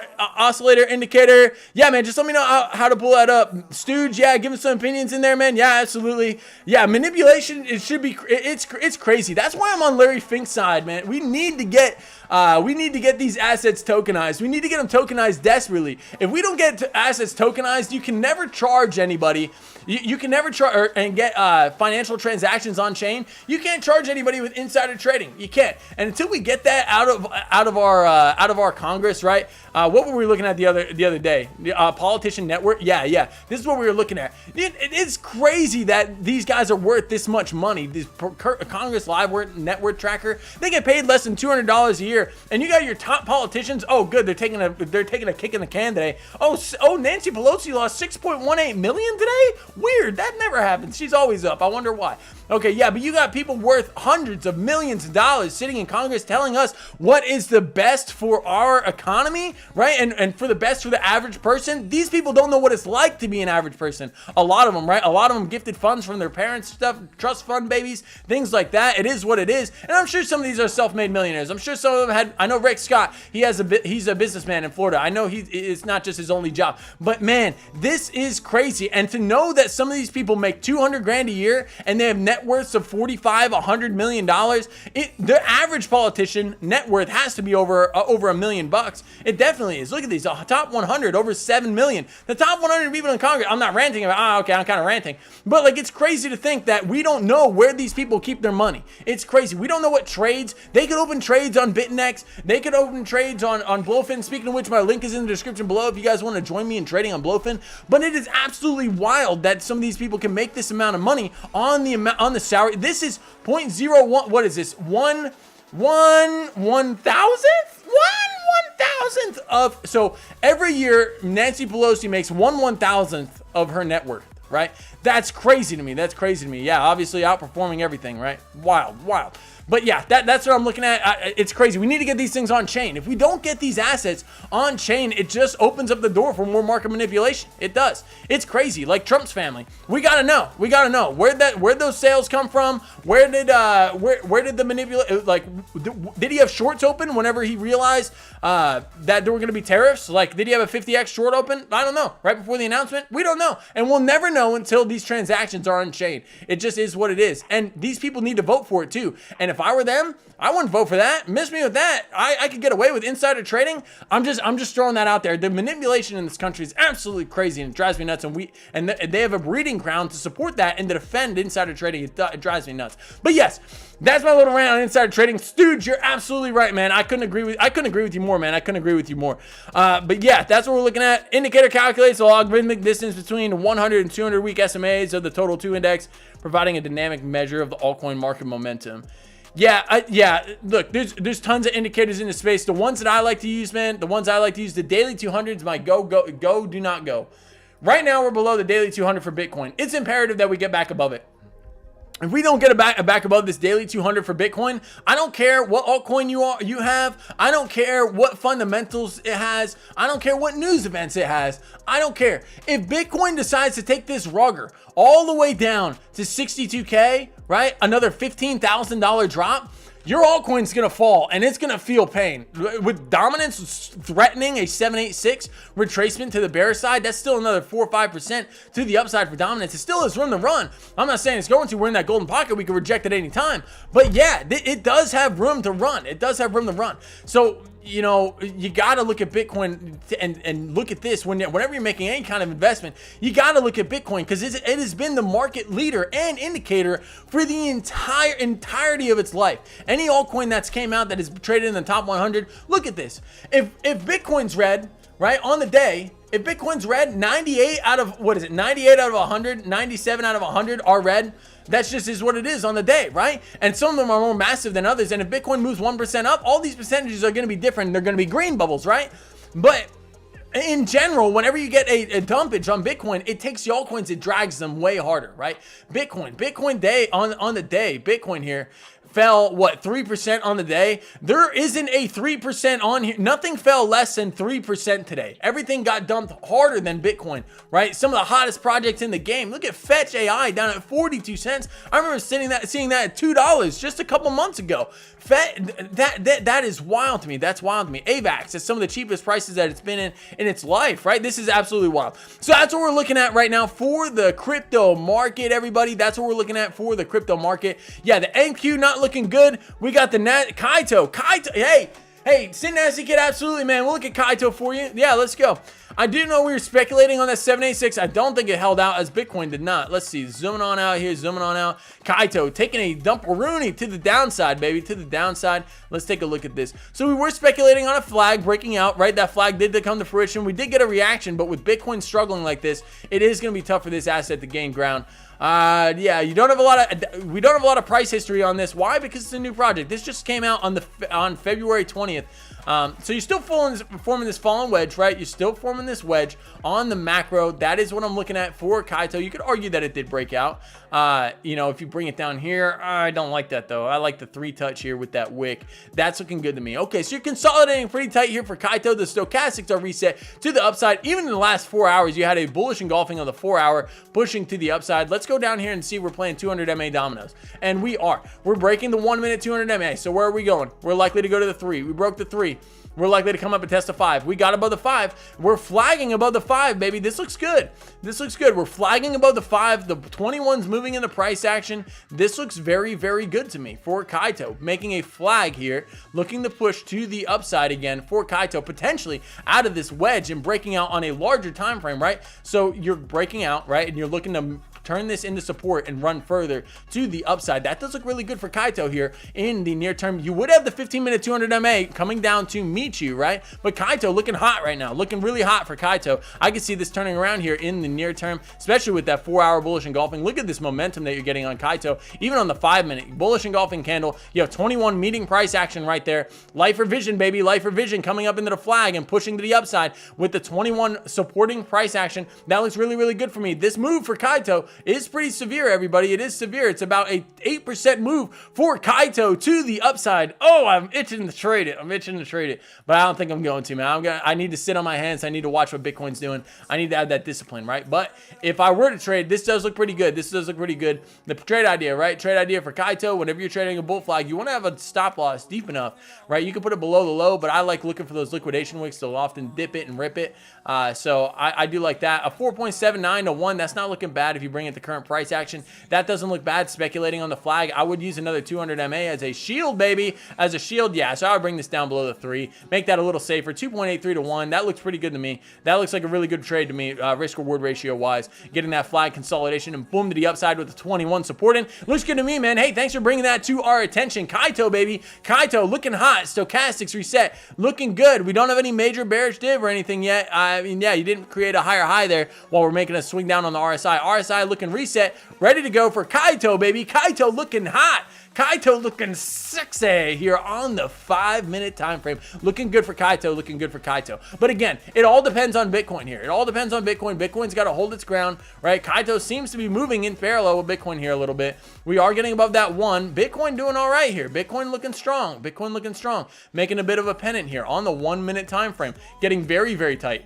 indicator. Yeah, man, just let me know how to pull that up. Stooge, yeah, give us some opinions in there, man. Yeah, absolutely. Yeah, manipulation, it's crazy. That's why I'm on Larry Fink's side, man. We need to get these assets tokenized. We need to get them tokenized desperately. If we don't get assets tokenized, you can never charge anybody. You can never charge and get financial transactions on chain. You can't charge anybody with insider trading. You can't. And until we get that out of our Congress, right? What were we looking at the other day? Politician network. Yeah. This is what we were looking at. It's crazy that these guys are worth this much money. This Congress Live Network Tracker. They get paid less than $200 a year, and you got your top politicians. Oh, good. They're taking a kick in the can today. Oh, Nancy Pelosi lost 6.18 million today. Weird. That never happens. She's always up. I wonder why. Okay, yeah, but you got people worth hundreds of millions of dollars sitting in Congress telling us what is the best for our economy, right? And for the best for the average person. These people don't know what it's like to be an average person. A lot of them, right? A lot of them gifted funds from their parents, stuff, trust fund babies, things like that. It is what it is. And I'm sure some of these are self-made millionaires. I'm sure some of them I know Rick Scott, he's a businessman in Florida. I know it's not just his only job, but man, this is crazy. And to know that some of these people make 200 grand a year and they have net worths of 45, 100 million dollars, the average politician net worth has to be over $1 million bucks. It definitely is. Look at these, the top 100 over 7 million. The top 100 people in Congress. I'm not ranting about. Okay, I'm kind of ranting, but like it's crazy to think that we don't know where these people keep their money. It's crazy. We don't know what trades they could open trades on BitNex. They could open trades on Blowfin. Speaking of which, my link is in the description below if you guys want to join me in trading on Blowfin. But it is absolutely wild that some of these people can make this amount of money on the salary. This is 0.01. What is this? One thousandth of, so every year Nancy Pelosi makes 1/1000th of her net worth, right? That's crazy to me. Yeah, obviously outperforming everything, right? Wild. But yeah, that's what I'm looking at. It's crazy. We need to get these things on chain. If we don't get these assets on chain, it just opens up the door for more market manipulation. It does. It's crazy. Like Trump's family. We gotta know. Where those sales come from? Where did the manipulate? Like, did he have shorts open whenever he realized that there were gonna be tariffs? Like, did he have a 50x short open? I don't know. Right before the announcement, we don't know, and we'll never know until these transactions are on chain. It just is what it is, and these people need to vote for it too. And if I were them, I wouldn't vote for that. Miss me with that. I could get away with insider trading. I'm just throwing that out there. The manipulation in this country is absolutely crazy and it drives me nuts. And they have a breeding ground to support that and to defend insider trading. It drives me nuts. But yes, that's my little rant on insider trading. Stooge, you're absolutely right, man. I couldn't agree with you more, man. But yeah, that's what we're looking at. Indicator calculates the logarithmic distance between 100 and 200 week SMAs of the total 2 index, providing a dynamic measure of the altcoin market momentum. Yeah. Look, there's tons of indicators in the space. The ones that I like to use, man, the daily 200s, my go, do not go. Right now, we're below the daily 200 for Bitcoin. It's imperative that we get back above it. If we don't get back above this daily 200 for Bitcoin, I don't care what altcoin you have. I don't care what fundamentals it has. I don't care what news events it has. I don't care. If Bitcoin decides to take this rugger all the way down to 62K, right? Another $15,000 drop. Your altcoin's going to fall and it's going to feel pain. With dominance threatening a 786 retracement to the bear side, that's still another 4 or 5% to the upside for dominance. It still has room to run. I'm not saying it's going to. We're in that golden pocket. We can reject at any time. But yeah, it does have room to run. So, you know, you got to look at Bitcoin and look at this whenever you're making any kind of investment. You got to look at Bitcoin because it has been the market leader and indicator for the entirety of its life. Any altcoin that's came out that is traded in the top 100, look at this. If Bitcoin's red, right, on the day, if Bitcoin's red, 98 out of 100, 97 out of 100 are red. That's just is what it is on the day, right? And some of them are more massive than others. And if Bitcoin moves 1% up, all these percentages are going to be different. They're going to be green bubbles, right? But in general, whenever you get a dumpage on Bitcoin, it takes the altcoins, it drags them way harder, right? Bitcoin day on the day, Bitcoin here fell, 3% on the day? There isn't a 3% on here. Nothing fell less than 3% today. Everything got dumped harder than Bitcoin, right? Some of the hottest projects in the game. Look at Fetch AI down at 42 cents. I remember seeing that at $2 just a couple months ago. That is wild to me. That's wild to me. AVAX is some of the cheapest prices that it's been in its life, right? This is absolutely wild. So that's what we're looking at right now for the crypto market, everybody. That's what we're looking at for the crypto market. Yeah, the NQ not looking good. We got the Kaito. Hey, Sin Nasty Kid, absolutely, man. We'll look at Kaito for you. Yeah, let's go. I do know we were speculating on that 786. I don't think it held out as Bitcoin did not. Let's see. Zooming on out here. Kaito taking a dump-a-rooney to the downside, baby. To the downside. Let's take a look at this. So we were speculating on a flag breaking out, right? That flag did come to fruition. We did get a reaction, but with Bitcoin struggling like this, it is going to be tough for this asset to gain ground. Yeah, we don't have a lot of price history on this. Why? Because it's a new project. This just came out on February 20th So you're still forming this fallen wedge, right? You're still forming this wedge on the macro. That is what I'm looking at for Kaito. You could argue that it did break out. You know, if you bring it down here, I don't like that though. I like the 3 touch here with that wick. That's looking good to me. Okay, so you're consolidating pretty tight here for Kaito. The stochastics are reset to the upside. Even in the last 4 hours, you had a bullish engulfing on the 4 hour, pushing to the upside. Let's go down here and see we're playing 200 MA dominoes. And we are. We're breaking the 1 minute 200 MA. So where are we going? We're likely to go to the 3. We broke the 3. We're likely to come up and test a 5. We got above the 5. We're flagging above the 5, baby. This looks good. This looks good. We're flagging above the 5. The 21's moving into price action. This looks very, very good to me for Kaito. Making a flag here, looking to push to the upside again for Kaito, potentially out of this wedge and breaking out on a larger time frame, right? So you're breaking out, right? And you're looking to turn this into support and run further to the upside. That does look really good for Kaito here in the near term. You would have the 15-minute 200 MA coming down to meet you, right? But Kaito looking hot right now, looking really hot for Kaito. I can see this turning around here in the near term, especially with that 4 hour bullish engulfing. Look at this momentum that you're getting on Kaito. Even on the 5 minute bullish engulfing candle, you have 21 meeting price action right there. Life revision, baby, life revision coming up into the flag and pushing to the upside with the 21 supporting price action. That looks really, really good for me. This move for Kaito is pretty severe, everybody. It is severe. It's about a 8% move for Kaito to the upside. Oh, I'm itching to trade it. I'm itching to trade it, but I don't think I'm going to, man. I need to sit on my hands. I need to watch what Bitcoin's doing. I need to add that discipline, right? But if I were to trade, this does look pretty good. This does look pretty good. The trade idea, right? Trade idea for Kaito, whenever you're trading a bull flag, you want to have a stop loss deep enough, right? You can put it below the low, but I like looking for those liquidation wicks to often dip it and rip it. So I do like that. A 4.79 to 1, that's not looking bad if you bring it to current price action. That doesn't look bad. Speculating on the flag, I would use another 200 MA as a shield, baby. As a shield, yeah. So I would bring this down below the 3. Make that a little safer. 2.83 to 1. That looks pretty good to me. That looks like a really good trade to me, risk-reward ratio wise. Getting that flag consolidation and boom to the upside with the 21 supporting. Looks good to me, man. Hey, thanks for bringing that to our attention. Kaito, baby. Kaito looking hot. Stochastics reset. Looking good. We don't have any major bearish div or anything yet. I mean, yeah, you didn't create a higher high there while we're making a swing down on the RSI. RSI looking reset. Ready to go for Kaito, baby. Kaito looking hot. Kaito looking sexy here on the 5 minute time frame. Looking good for Kaito, looking good for Kaito. But again, it all depends on Bitcoin here. It all depends on Bitcoin. Bitcoin's got to hold its ground, right? Kaito seems to be moving in parallel with Bitcoin here a little bit. We are getting above that 1. Bitcoin doing all right here. Bitcoin looking strong. Bitcoin looking strong. Making a bit of a pennant here on the 1 minute time frame. Getting very, very tight.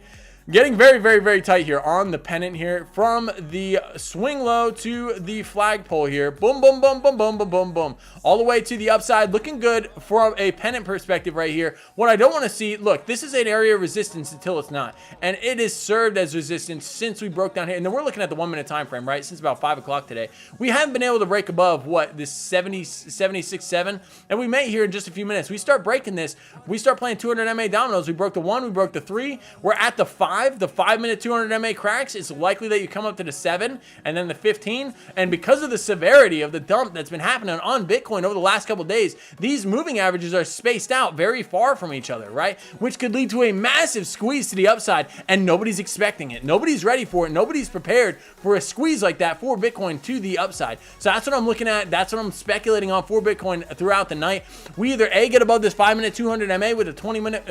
Getting very, very, very tight here on the pennant here from the swing low to the flagpole here. Boom, boom, boom, boom, boom, boom, boom, boom. All the way to the upside. Looking good from a pennant perspective right here. What I don't want to see, look, this is an area of resistance until it's not. And it has served as resistance since we broke down here. And then we're looking at the 1 minute time frame, right? Since about 5 o'clock today. We haven't been able to break above, what, this 76.7. And we may here in just a few minutes. We start breaking this. We start playing 200 MA dominoes. We broke the 1. We broke the 3. We're at the 5. The 5 minute 200 MA cracks. It's likely that you come up to the 7 and then the 15. And because of the severity of the dump that's been happening on Bitcoin over the last couple of days, these moving averages are spaced out very far from each other, right? Which could lead to a massive squeeze to the upside, and nobody's expecting it. Nobody's ready for it. Nobody's prepared for a squeeze like that for Bitcoin to the upside. So that's what I'm looking at. That's what I'm speculating on for Bitcoin throughout the night. We either A, get above this 5 minute 200 MA with a 20 minute,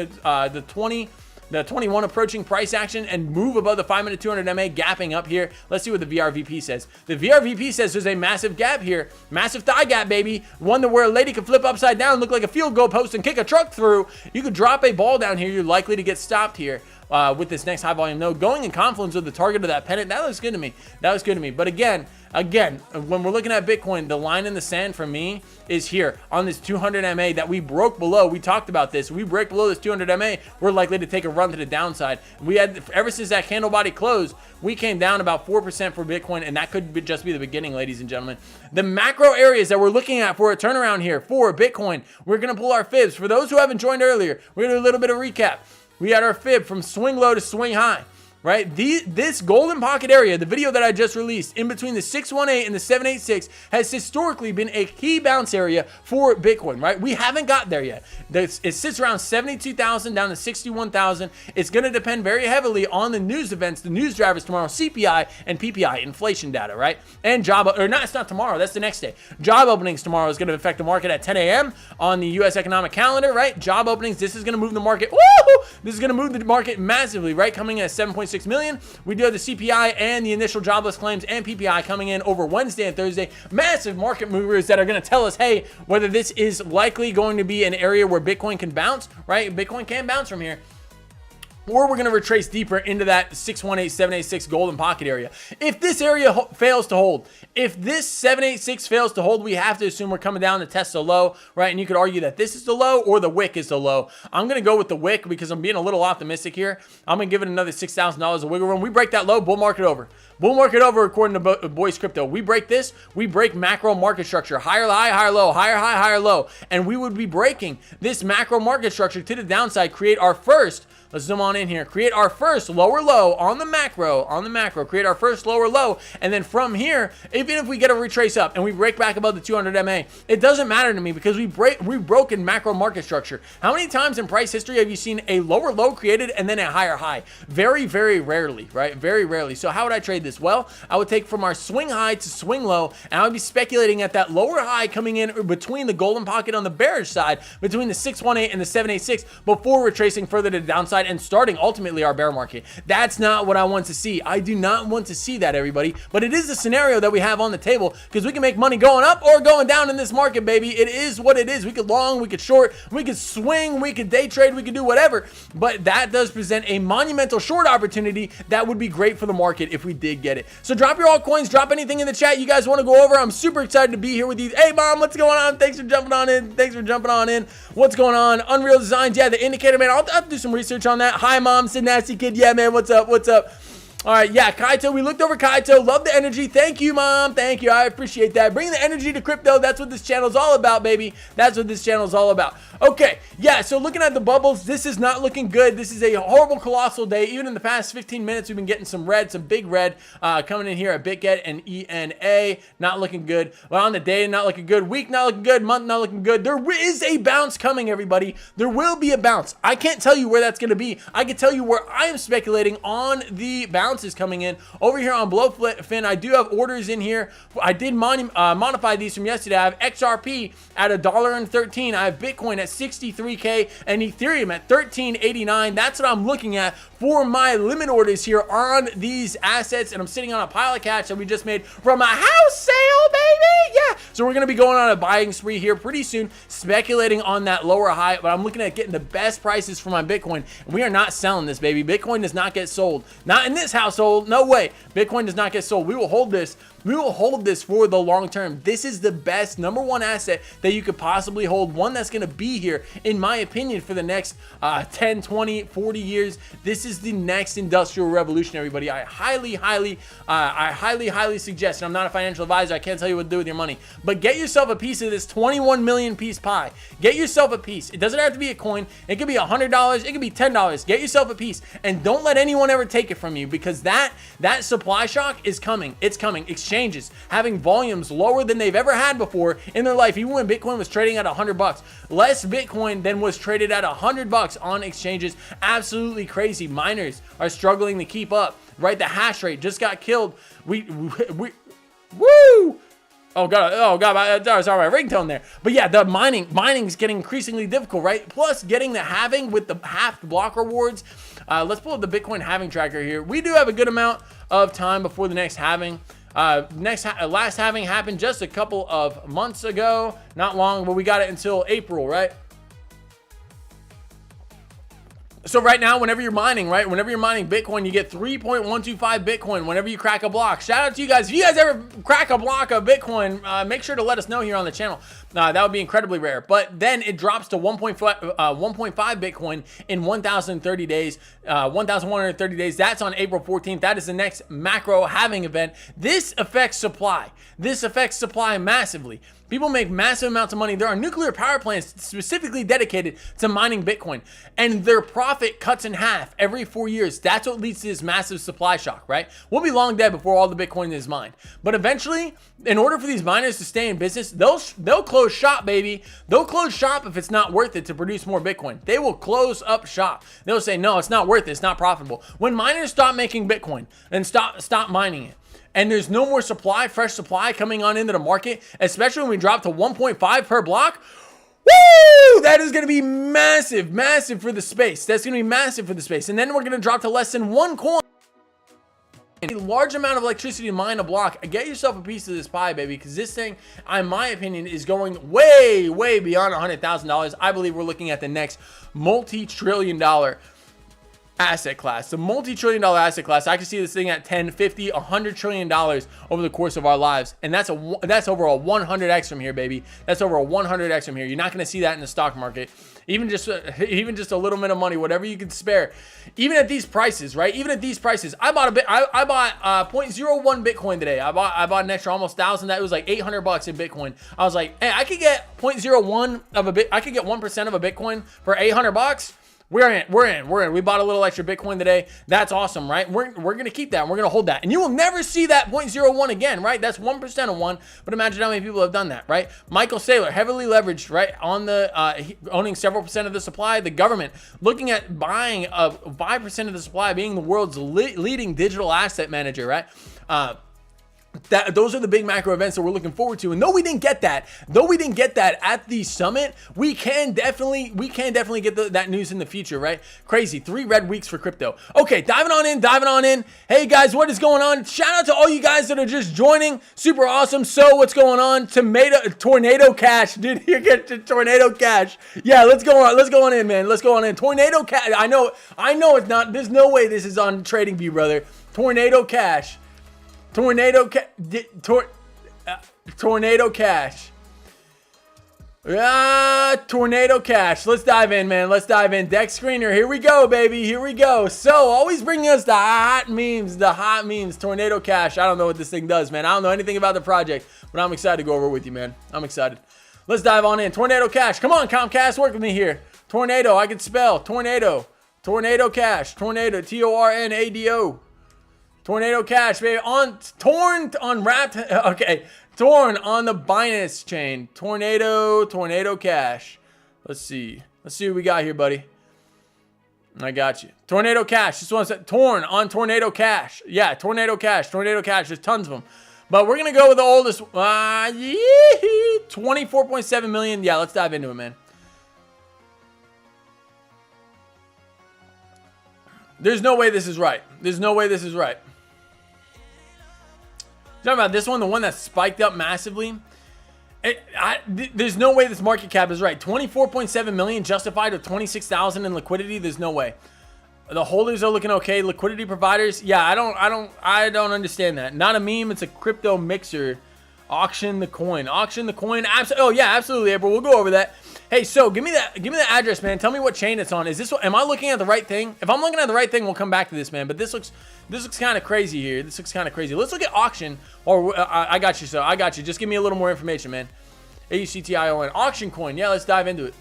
the 21 approaching price action and move above the 5 minute 200 MA, gapping up here. Let's see what the VRVP says. The VRVP says there's a massive gap here. Massive thigh gap, baby. One where a lady could flip upside down, look like a field goal post and kick a truck through. You could drop a ball down here. You're likely to get stopped here. With this next high volume node going in confluence with the target of that pennant. That looks good to me. That was good to me. But again, when we're looking at Bitcoin, the line in the sand for me is here on this 200 MA that we broke below. We talked about this. We break below this 200 MA, we're likely to take a run to the downside. We had, ever since that candle body closed, we came down about 4% for Bitcoin, and that could just be the beginning, ladies and gentlemen. The macro areas that we're looking at for a turnaround here for Bitcoin, we're going to pull our fibs. For those who haven't joined earlier, we're going to do a little bit of recap. We had our fib from swing low to swing high. right? This golden pocket area, the video that I just released in between the 618 and the 786 has historically been a key bounce area for Bitcoin, right? We haven't got there yet. It sits around 72,000 down to 61,000. It's going to depend very heavily on the news events, the news drivers tomorrow, CPI and PPI, inflation data, right? And it's not tomorrow, that's the next day. Job openings tomorrow is going to affect the market at 10 a.m. on the U.S. economic calendar, right? Job openings, this is going to move the market. Woo! This is going to move the market massively, right? Coming in at 7.6 million. We do have the CPI and the initial jobless claims and PPI coming in over Wednesday and Thursday. Massive market movers that are going to tell us, hey, whether this is likely going to be an area where Bitcoin can bounce, right? Bitcoin can bounce from here, or we're going to retrace deeper into that 618, 786 golden pocket area. If this area fails to hold, if this 786 fails to hold, we have to assume we're coming down to test the low, right? And you could argue that this is the low or the wick is the low. I'm going to go with the wick because I'm being a little optimistic here. I'm going to give it another $6,000 of wiggle room. We break that low, bull market over. Bull market over according to Boys Crypto. We break this, we break macro market structure. Higher high, higher low, higher high, higher low. And we would be breaking this macro market structure to the downside, create our first, let's zoom on in here, create our first lower low on the macro, create our first lower low. And then from here, even if we get a retrace up and we break back above the 200 MA, it doesn't matter to me because we've broken macro market structure. How many times in price history have you seen a lower low created and then a higher high? Very, very rarely, right? Very rarely. So how would I trade this? Well, I would take from our swing high to swing low, and I would be speculating at that lower high coming in between the golden pocket on the bearish side, between the 618 and the 786, before retracing further to the downside and starting ultimately our bear market. That's not what I want to see. I do not want to see that, everybody, but it is the scenario that we have on the table because we can make money going up or going down in this market, baby. It is what it is. We could long, we could short, we could swing, we could day trade, we could do whatever, but that does present a monumental short opportunity that would be great for the market if we did get it. So drop your altcoins, drop anything in the chat you guys want to go over. I'm super excited to be here with you. Hey, Mom, what's going on? Thanks for jumping on in. What's going on? Unreal Designs, yeah, the indicator, man. I'll have to do some research on that. Hi, Mom, Sid Nasty Kid. Yeah, man, what's up? All right, yeah, Kaito, we looked over Kaito. Love the energy. Thank you, Mom. Thank you. I appreciate that. Bring the energy to crypto. That's what this channel's all about, baby. That's what this channel's all about. Okay, yeah, so looking at the bubbles, this is not looking good. This is a horrible, colossal day. Even in the past 15 minutes, we've been getting some red, some big red coming in here at BitGet and ENA. Not looking good. Well, on the day, not looking good. Week, not looking good. Month, not looking good. There is a bounce coming, everybody. There will be a bounce. I can't tell you where that's going to be. I can tell you where I am speculating on the bounce is coming in. Over here on Blowfin, I do have orders in here. I did modify these from yesterday. I have XRP at $1.13. I have Bitcoin at 63K and Ethereum at 1389. That's what I'm looking at for my limit orders here on these assets, and I'm sitting on a pile of cash that we just made from a house sale, baby. Yeah, so we're gonna be going on a buying spree here pretty soon, speculating on that lower high, but I'm looking at getting the best prices for my Bitcoin, and we are not selling this, baby. Bitcoin does not get sold, not in this household. No way. Bitcoin does not get sold. We will hold this. We will hold this for the long term. This is the best #1 asset that you could possibly hold, one that's going to be here, in my opinion, for the next 10, 20, 40 years. This is the next industrial revolution, everybody. I highly suggest, and I'm not a financial advisor, I can't tell you what to do with your money, but get yourself a piece of this 21 million piece pie. Get yourself a piece. It doesn't have to be a coin. It could be $100. It could be $10. Get yourself a piece, and don't let anyone ever take it from you, because that supply shock is coming. It's coming. Exchanges having volumes lower than they've ever had before in their life, even when Bitcoin was trading at $100. Less Bitcoin than was traded at $100 on exchanges. Absolutely crazy. Miners are struggling to keep up, right? The hash rate just got killed. Woo! Oh god, sorry, my ringtone there. But yeah, the mining is getting increasingly difficult, right? Plus getting the halving with the half block rewards. Let's pull up the Bitcoin halving tracker here. We do have a good amount of time before the next halving. Last halving happened just a couple of months ago, not long, but we got it until April, right? So right now, whenever you're mining, right? Whenever you're mining Bitcoin, you get 3.125 Bitcoin whenever you crack a block. Shout out to you guys. If you guys ever crack a block of Bitcoin, make sure to let us know here on the channel. That would be incredibly rare. But then it drops to 1.5 Bitcoin in 1,030 days, 1,130 days. That's on April 14th. That is the next macro halving event. This affects supply. This affects supply massively. People make massive amounts of money. There are nuclear power plants specifically dedicated to mining Bitcoin, and their profit cuts in half every 4 years. That's what leads to this massive supply shock, right? We'll be long dead before all the Bitcoin is mined. But eventually, in order for these miners to stay in business, they'll close shop, baby. They'll close shop if it's not worth it to produce more Bitcoin. They will close up shop. They'll say, no, it's not worth it. It's not profitable. When miners stop making Bitcoin and stop mining it, and there's no more supply, fresh supply coming on into the market, especially when we drop to 1.5 per block. Woo! That is going to be massive, massive for the space. That's going to be massive for the space. And then we're going to drop to less than 1 coin. A large amount of electricity to mine a block. Get yourself a piece of this pie, baby, because this thing, in my opinion, is going way, way beyond $100,000. I believe we're looking at the next multi-trillion-dollar asset class. The multi-trillion-dollar asset class. I can see this thing at 10, 50, $100 trillion over the course of our lives, and that's over a 100x from here, baby. That's over a 100x from here. You're not going to see that in the stock market. Even just a little bit of money, whatever you can spare. Even at these prices, right? Even at these prices, I bought 0.01 Bitcoin today. I bought an extra almost 1,000. That was like $800 in Bitcoin. I was like, hey, I could get 0.01 of a bit. I could get 1% of a Bitcoin for $800. We're in. We bought a little extra Bitcoin today. That's awesome, right? We're going to keep that. We're going to hold that. And you will never see that 0.01 again, right? That's 1% of one. But imagine how many people have done that, right? Michael Saylor, heavily leveraged, right? On the owning several percent of the supply. The government looking at buying 5% of the supply, being the world's leading digital asset manager, right? Those are the big macro events that we're looking forward to. And though we didn't get that at the summit, we can definitely get that news in the future, right? Crazy. 3 red weeks for crypto. Okay, diving on in. Hey guys, what is going on? Shout out to all you guys that are just joining. Super awesome. So what's going on? Tornado Cash. Did you get to Tornado Cash? Yeah, let's go on in, man. Let's go on in. Tornado Cash. I know it's not. There's no way this is on TradingView, brother. Tornado Cash. Tornado Cash. Tornado Cash. Let's dive in, man. Let's dive in. Deck screener. Here we go, baby. Here we go. So, always bringing us the hot memes. Tornado Cash. I don't know what this thing does, man. I don't know anything about the project, but I'm excited to go over it with you, man. I'm excited. Let's dive on in. Tornado Cash. Come on, Comcast. Work with me here. Tornado. I can spell. Tornado. Tornado Cash. Tornado. Tornado. Tornado Cash, baby. Torn on the Binance chain. Tornado Cash. Let's see what we got here, buddy. I got you. Tornado Cash. This one's torn on Tornado Cash. Yeah, Tornado Cash. There's tons of them. But we're going to go with the oldest. 24.7 million. Yeah, let's dive into it, man. There's no way this is right. Talking about this one, the one that spiked up massively. There's no way this market cap is right. 24.7 million justified with 26,000 in liquidity. There's no way. The holders are looking okay. Liquidity providers, yeah, I don't understand that. Not a meme. It's a crypto mixer. Auction the coin. Oh yeah, absolutely, April. We'll go over that. Hey, so give me the address, man. Tell me what chain it's on. Am I looking at the right thing? If I'm looking at the right thing, we'll come back to this, man. But this looks kind of crazy here. Let's look at auction. Or I got you. Just give me a little more information, man. AUCTION. Auction coin. Yeah, let's dive into it.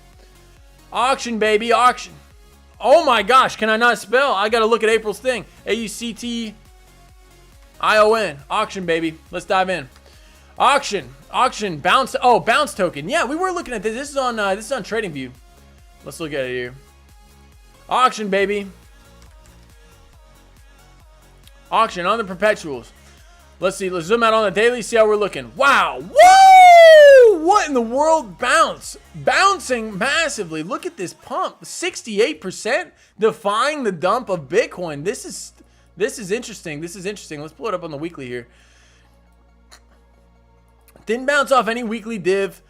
Auction, baby. Auction. Oh my gosh, can I not spell? I gotta look at April's thing. AUCTION. Auction, baby. Let's dive in. Auction, bounce token. Yeah, we were looking at this. This is on TradingView. Let's look at it here. Auction, baby. Auction on the perpetuals. Let's see. Let's zoom out on the daily. See how we're looking. Wow. Woo! What in the world? Bouncing massively. Look at this pump. 68%, defying the dump of Bitcoin. This is interesting. Let's pull it up on the weekly here. Didn't bounce off any weekly div.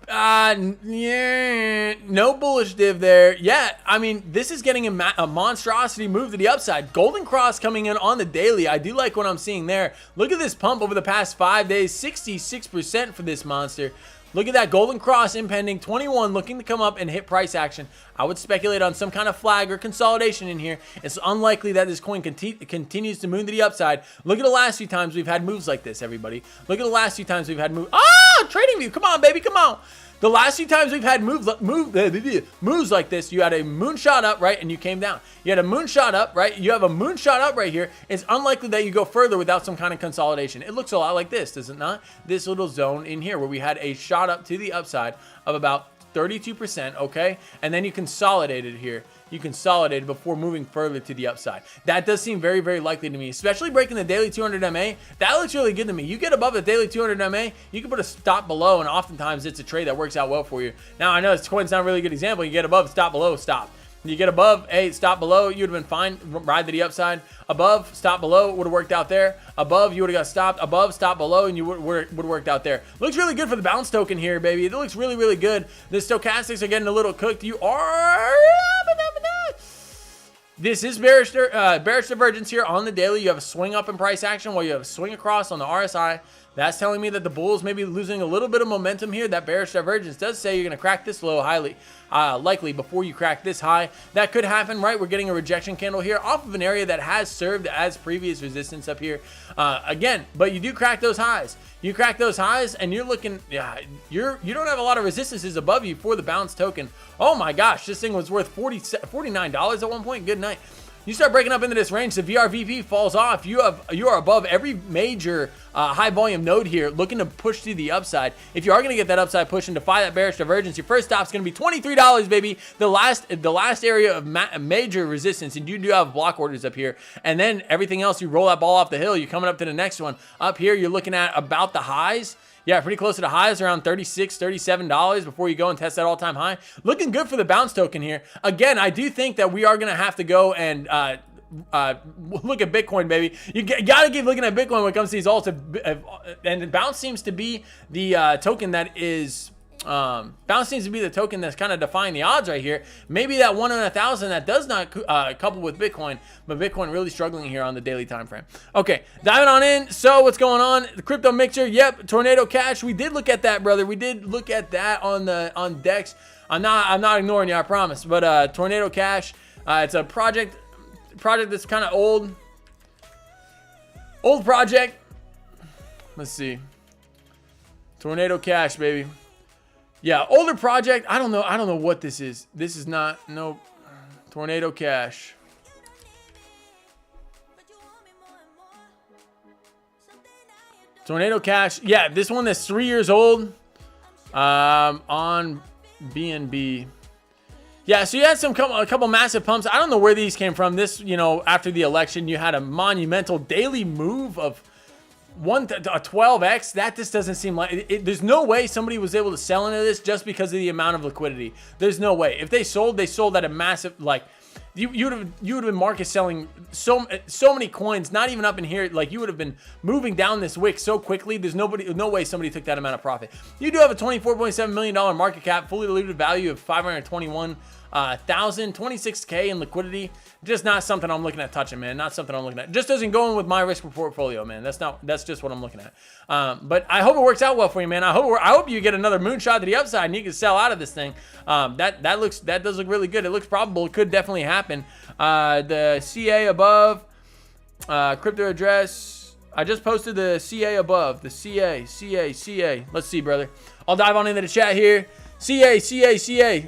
Yeah, no bullish div there. Yeah, I mean, this is getting a monstrosity move to the upside. Golden Cross coming in on the daily. I do like what I'm seeing there. Look at this pump over the past 5 days. 66% for this monster. Look at that golden cross impending, 21 looking to come up and hit price action. I would speculate on some kind of flag or consolidation in here. It's unlikely that this coin continues to move to the upside. Look at the last few times we've had moves like this, everybody. Look at the last few times we've had moves. Ah, trading view. Come on, baby. Come on. The last few times we've had moves like this, you had a moonshot up, right, and you came down. You had a moonshot up, right? You have a moonshot up right here. It's unlikely that you go further without some kind of consolidation. It looks a lot like this, does it not? This little zone in here where we had a shot up to the upside of about 32%, okay? And then you consolidated here. You consolidated before moving further to the upside. That does seem very, very likely to me, especially breaking the daily 200 MA. That looks really good to me. You get above the daily 200 MA, you can put a stop below, and oftentimes it's a trade that works out well for you. Now, I know this coin's not a really good example. You get above, stop below, stop. You get above, hey, stop below, you would have been fine, ride to the upside. Above, stop below, would have worked out there. Above, you would have got stopped. Above, stop below, and you would have worked out there. Looks really good for the bounce token here, baby. It looks really, really good. The stochastics are getting a little cooked. You are... This is bearish divergence here on the daily. You have a swing up in price action while you have a swing across on the RSI. That's telling me that the bulls may be losing a little bit of momentum here. That bearish divergence does say you're going to crack this low highly likely before you crack this high. That could happen, right? We're getting a rejection candle here off of an area that has served as previous resistance up here. Again, but you do crack those highs. You crack those highs and you're looking, you don't have a lot of resistances above you for the bounce token. Oh my gosh, this thing was worth $49 at one point. Good night. You start breaking up into this range, the VRVP falls off. You are above every major high volume node here, looking to push to the upside. If you are going to get that upside push and defy that bearish divergence, your first stop is going to be $23, baby. The last area of major resistance, and you do have block orders up here. And then everything else, you roll that ball off the hill. You're coming up to the next one. Up here, you're looking at about the highs. Yeah, pretty close to the highs, around $36, $37 before you go and test that all-time high. Looking good for the bounce token here. Again, I do think that we are going to have to go and look at Bitcoin, baby. You got to keep looking at Bitcoin when it comes to these alts. And bounce seems to be the token that is... bounce seems to be the token that's kind of defying the odds right here. Maybe that 1 in 1,000 that does not couple with Bitcoin, but Bitcoin really struggling here on the daily time frame. Okay, diving on in. So what's going on? The crypto mixer. Yep, Tornado Cash. We did look at that, brother. We did look at that on Dex. I'm not ignoring you, I promise. But Tornado Cash. It's a project that's kind of old project. Let's see. Tornado Cash, baby. Yeah, older project. I don't know what this is. This is not, no, Tornado Cash. Tornado Cash. Yeah, this one that's 3 years old. On BNB. Yeah, so you had a couple massive pumps. I don't know where these came from. This, after the election, you had a monumental daily move of a 12x. That just doesn't seem like there's no way somebody was able to sell into this just because of the amount of liquidity. There's no way. If they sold at a massive, like, you would have been market selling so many coins, not even up in here. Like, you would have been moving down this wick so quickly. There's no way somebody took that amount of profit. You do have a $24.7 million market cap, fully diluted value of 521,000, 26K in liquidity. Just not something I'm looking at touching, man. Not something I'm looking at. Just doesn't go in with my risk portfolio, man. That's just what I'm looking at. But I hope it works out well for you, man. I hope you get another moonshot to the upside and you can sell out of this thing. That does look really good. It looks probable. It could definitely happen. The CA above, crypto address. I just posted the CA above. The CA. Let's see, brother. I'll dive on into the chat here. CA.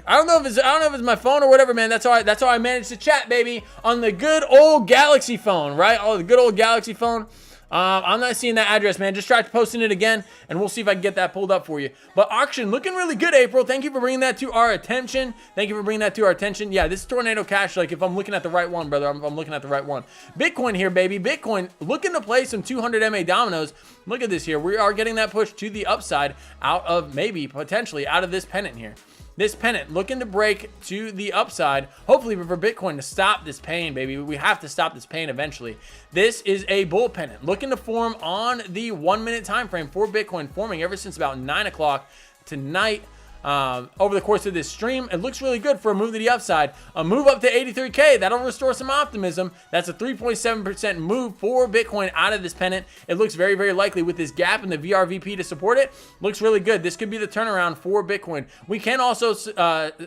I don't know if it's my phone or whatever, man. That's how I managed to chat, baby, on the good old Galaxy phone, right? Oh, the good old Galaxy phone. I'm not seeing that address, man. Just try posting it again, and we'll see if I can get that pulled up for you. But auction looking really good, April. Thank you for bringing that to our attention. Yeah, this is Tornado Cash. Like, if I'm looking at the right one, brother, I'm looking at the right one. Bitcoin here, baby. Bitcoin looking to play some 200 MA dominoes. Look at this here. We are getting that push to the upside out of potentially out of this pennant here. This pennant looking to break to the upside, hopefully for Bitcoin to stop this pain, baby. We have to stop this pain eventually. This is a bull pennant looking to form on the 1 minute time frame for Bitcoin, forming ever since about 9 o'clock tonight. over the course of this stream. It looks really good for a move to the upside. A move up to 83K, that'll restore some optimism. That's a 3.7% move for Bitcoin out of this pennant. It looks very, very likely with this gap in the VRVP to support it. Looks really good. This could be the turnaround for Bitcoin. We can also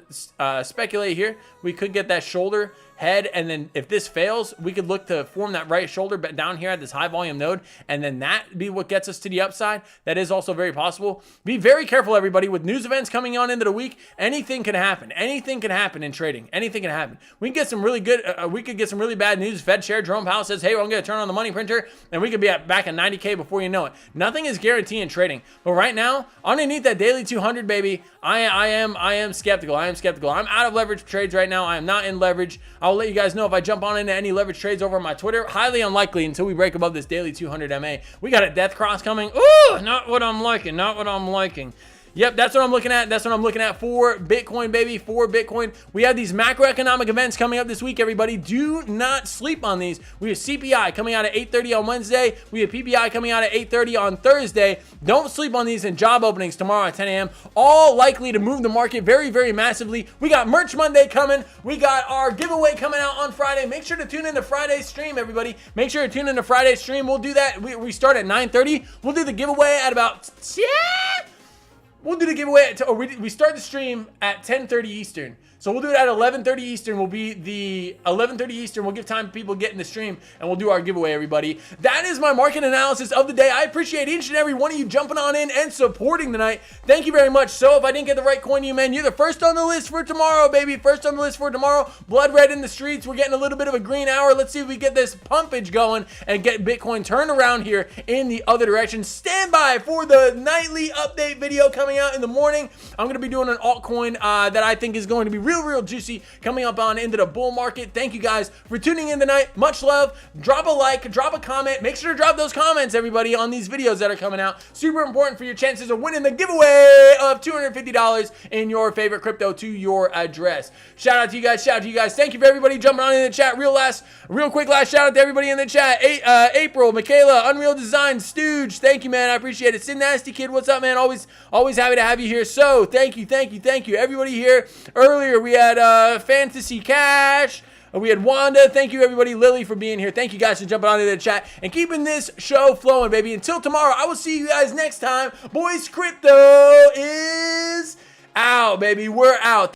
speculate here. We could get that shoulder head, and then if this fails, we could look to form that right shoulder down here at this high volume node, and then that be what gets us to the upside. That is also very possible. Be very careful, everybody, with news events coming on into the week. Anything can happen. Anything can happen in trading. Anything can happen. We can get some really good, we could get some really bad news. Fed chair Jerome Powell says, hey, I'm going to turn on the money printer, and we could be back at 90K before you know it. Nothing is guaranteed in trading, but right now, underneath that daily 200, baby, I am skeptical. I am skeptical. I'm out of leverage trades right now. I am not in leverage. I'll let you guys know if I jump on into any leverage trades over on my Twitter. Highly unlikely until we break above this daily 200 MA. We got a death cross coming. Ooh, not what I'm liking. Not what I'm liking. Yep, that's what I'm looking at. That's what I'm looking at for Bitcoin, baby, for Bitcoin. We have these macroeconomic events coming up this week, everybody. Do not sleep on these. We have CPI coming out at 8:30 on Wednesday. We have PPI coming out at 8:30 on Thursday. Don't sleep on these, and job openings tomorrow at 10 a.m. All likely to move the market very, very massively. We got Merch Monday coming. We got our giveaway coming out on Friday. Make sure to tune in to Friday's stream, everybody. Make sure to tune in to Friday's stream. We'll do that. We start at 9:30. We'll do the giveaway at about... We'll do the giveaway, we start the stream at 10:30 Eastern. So we'll do it at 11:30 Eastern. Will be the 11:30 Eastern. We'll give time for people to get in the stream, and we'll do our giveaway, everybody. That is my market analysis of the day. I appreciate each and every one of you jumping on in and supporting tonight. Thank you very much. So if I didn't get the right coin to you, man, you're the first on the list for tomorrow, baby. First on the list for tomorrow. Blood red in the streets. We're getting a little bit of a green hour. Let's see if we get this pumpage going and get Bitcoin turned around here in the other direction. Stand by for the nightly update video coming out in the morning. I'm going to be doing an altcoin that I think is going to be real juicy coming up on into the bull market. Thank you guys for tuning in tonight. Much love. Drop a like, drop a comment. Make sure to drop those comments, everybody, on these videos that are coming out. Super important for your chances of winning the giveaway of $250 in your favorite crypto to your address. Shout out to you guys. Shout out to you guys. Thank you for everybody jumping on in the chat. Real quick last shout out to everybody in the chat. April, Michaela, Unreal Design, Stooge. Thank you, man. I appreciate it. Sin Nasty Kid, what's up, man? Always happy to have you here. So thank you. Everybody here. Earlier we had Fantasy Cash. We had Wanda. Thank you, everybody. Lily for being here. Thank you guys for jumping on into the chat and keeping this show flowing, baby. Until tomorrow, I will see you guys next time. Boys, crypto is out, baby. We're out.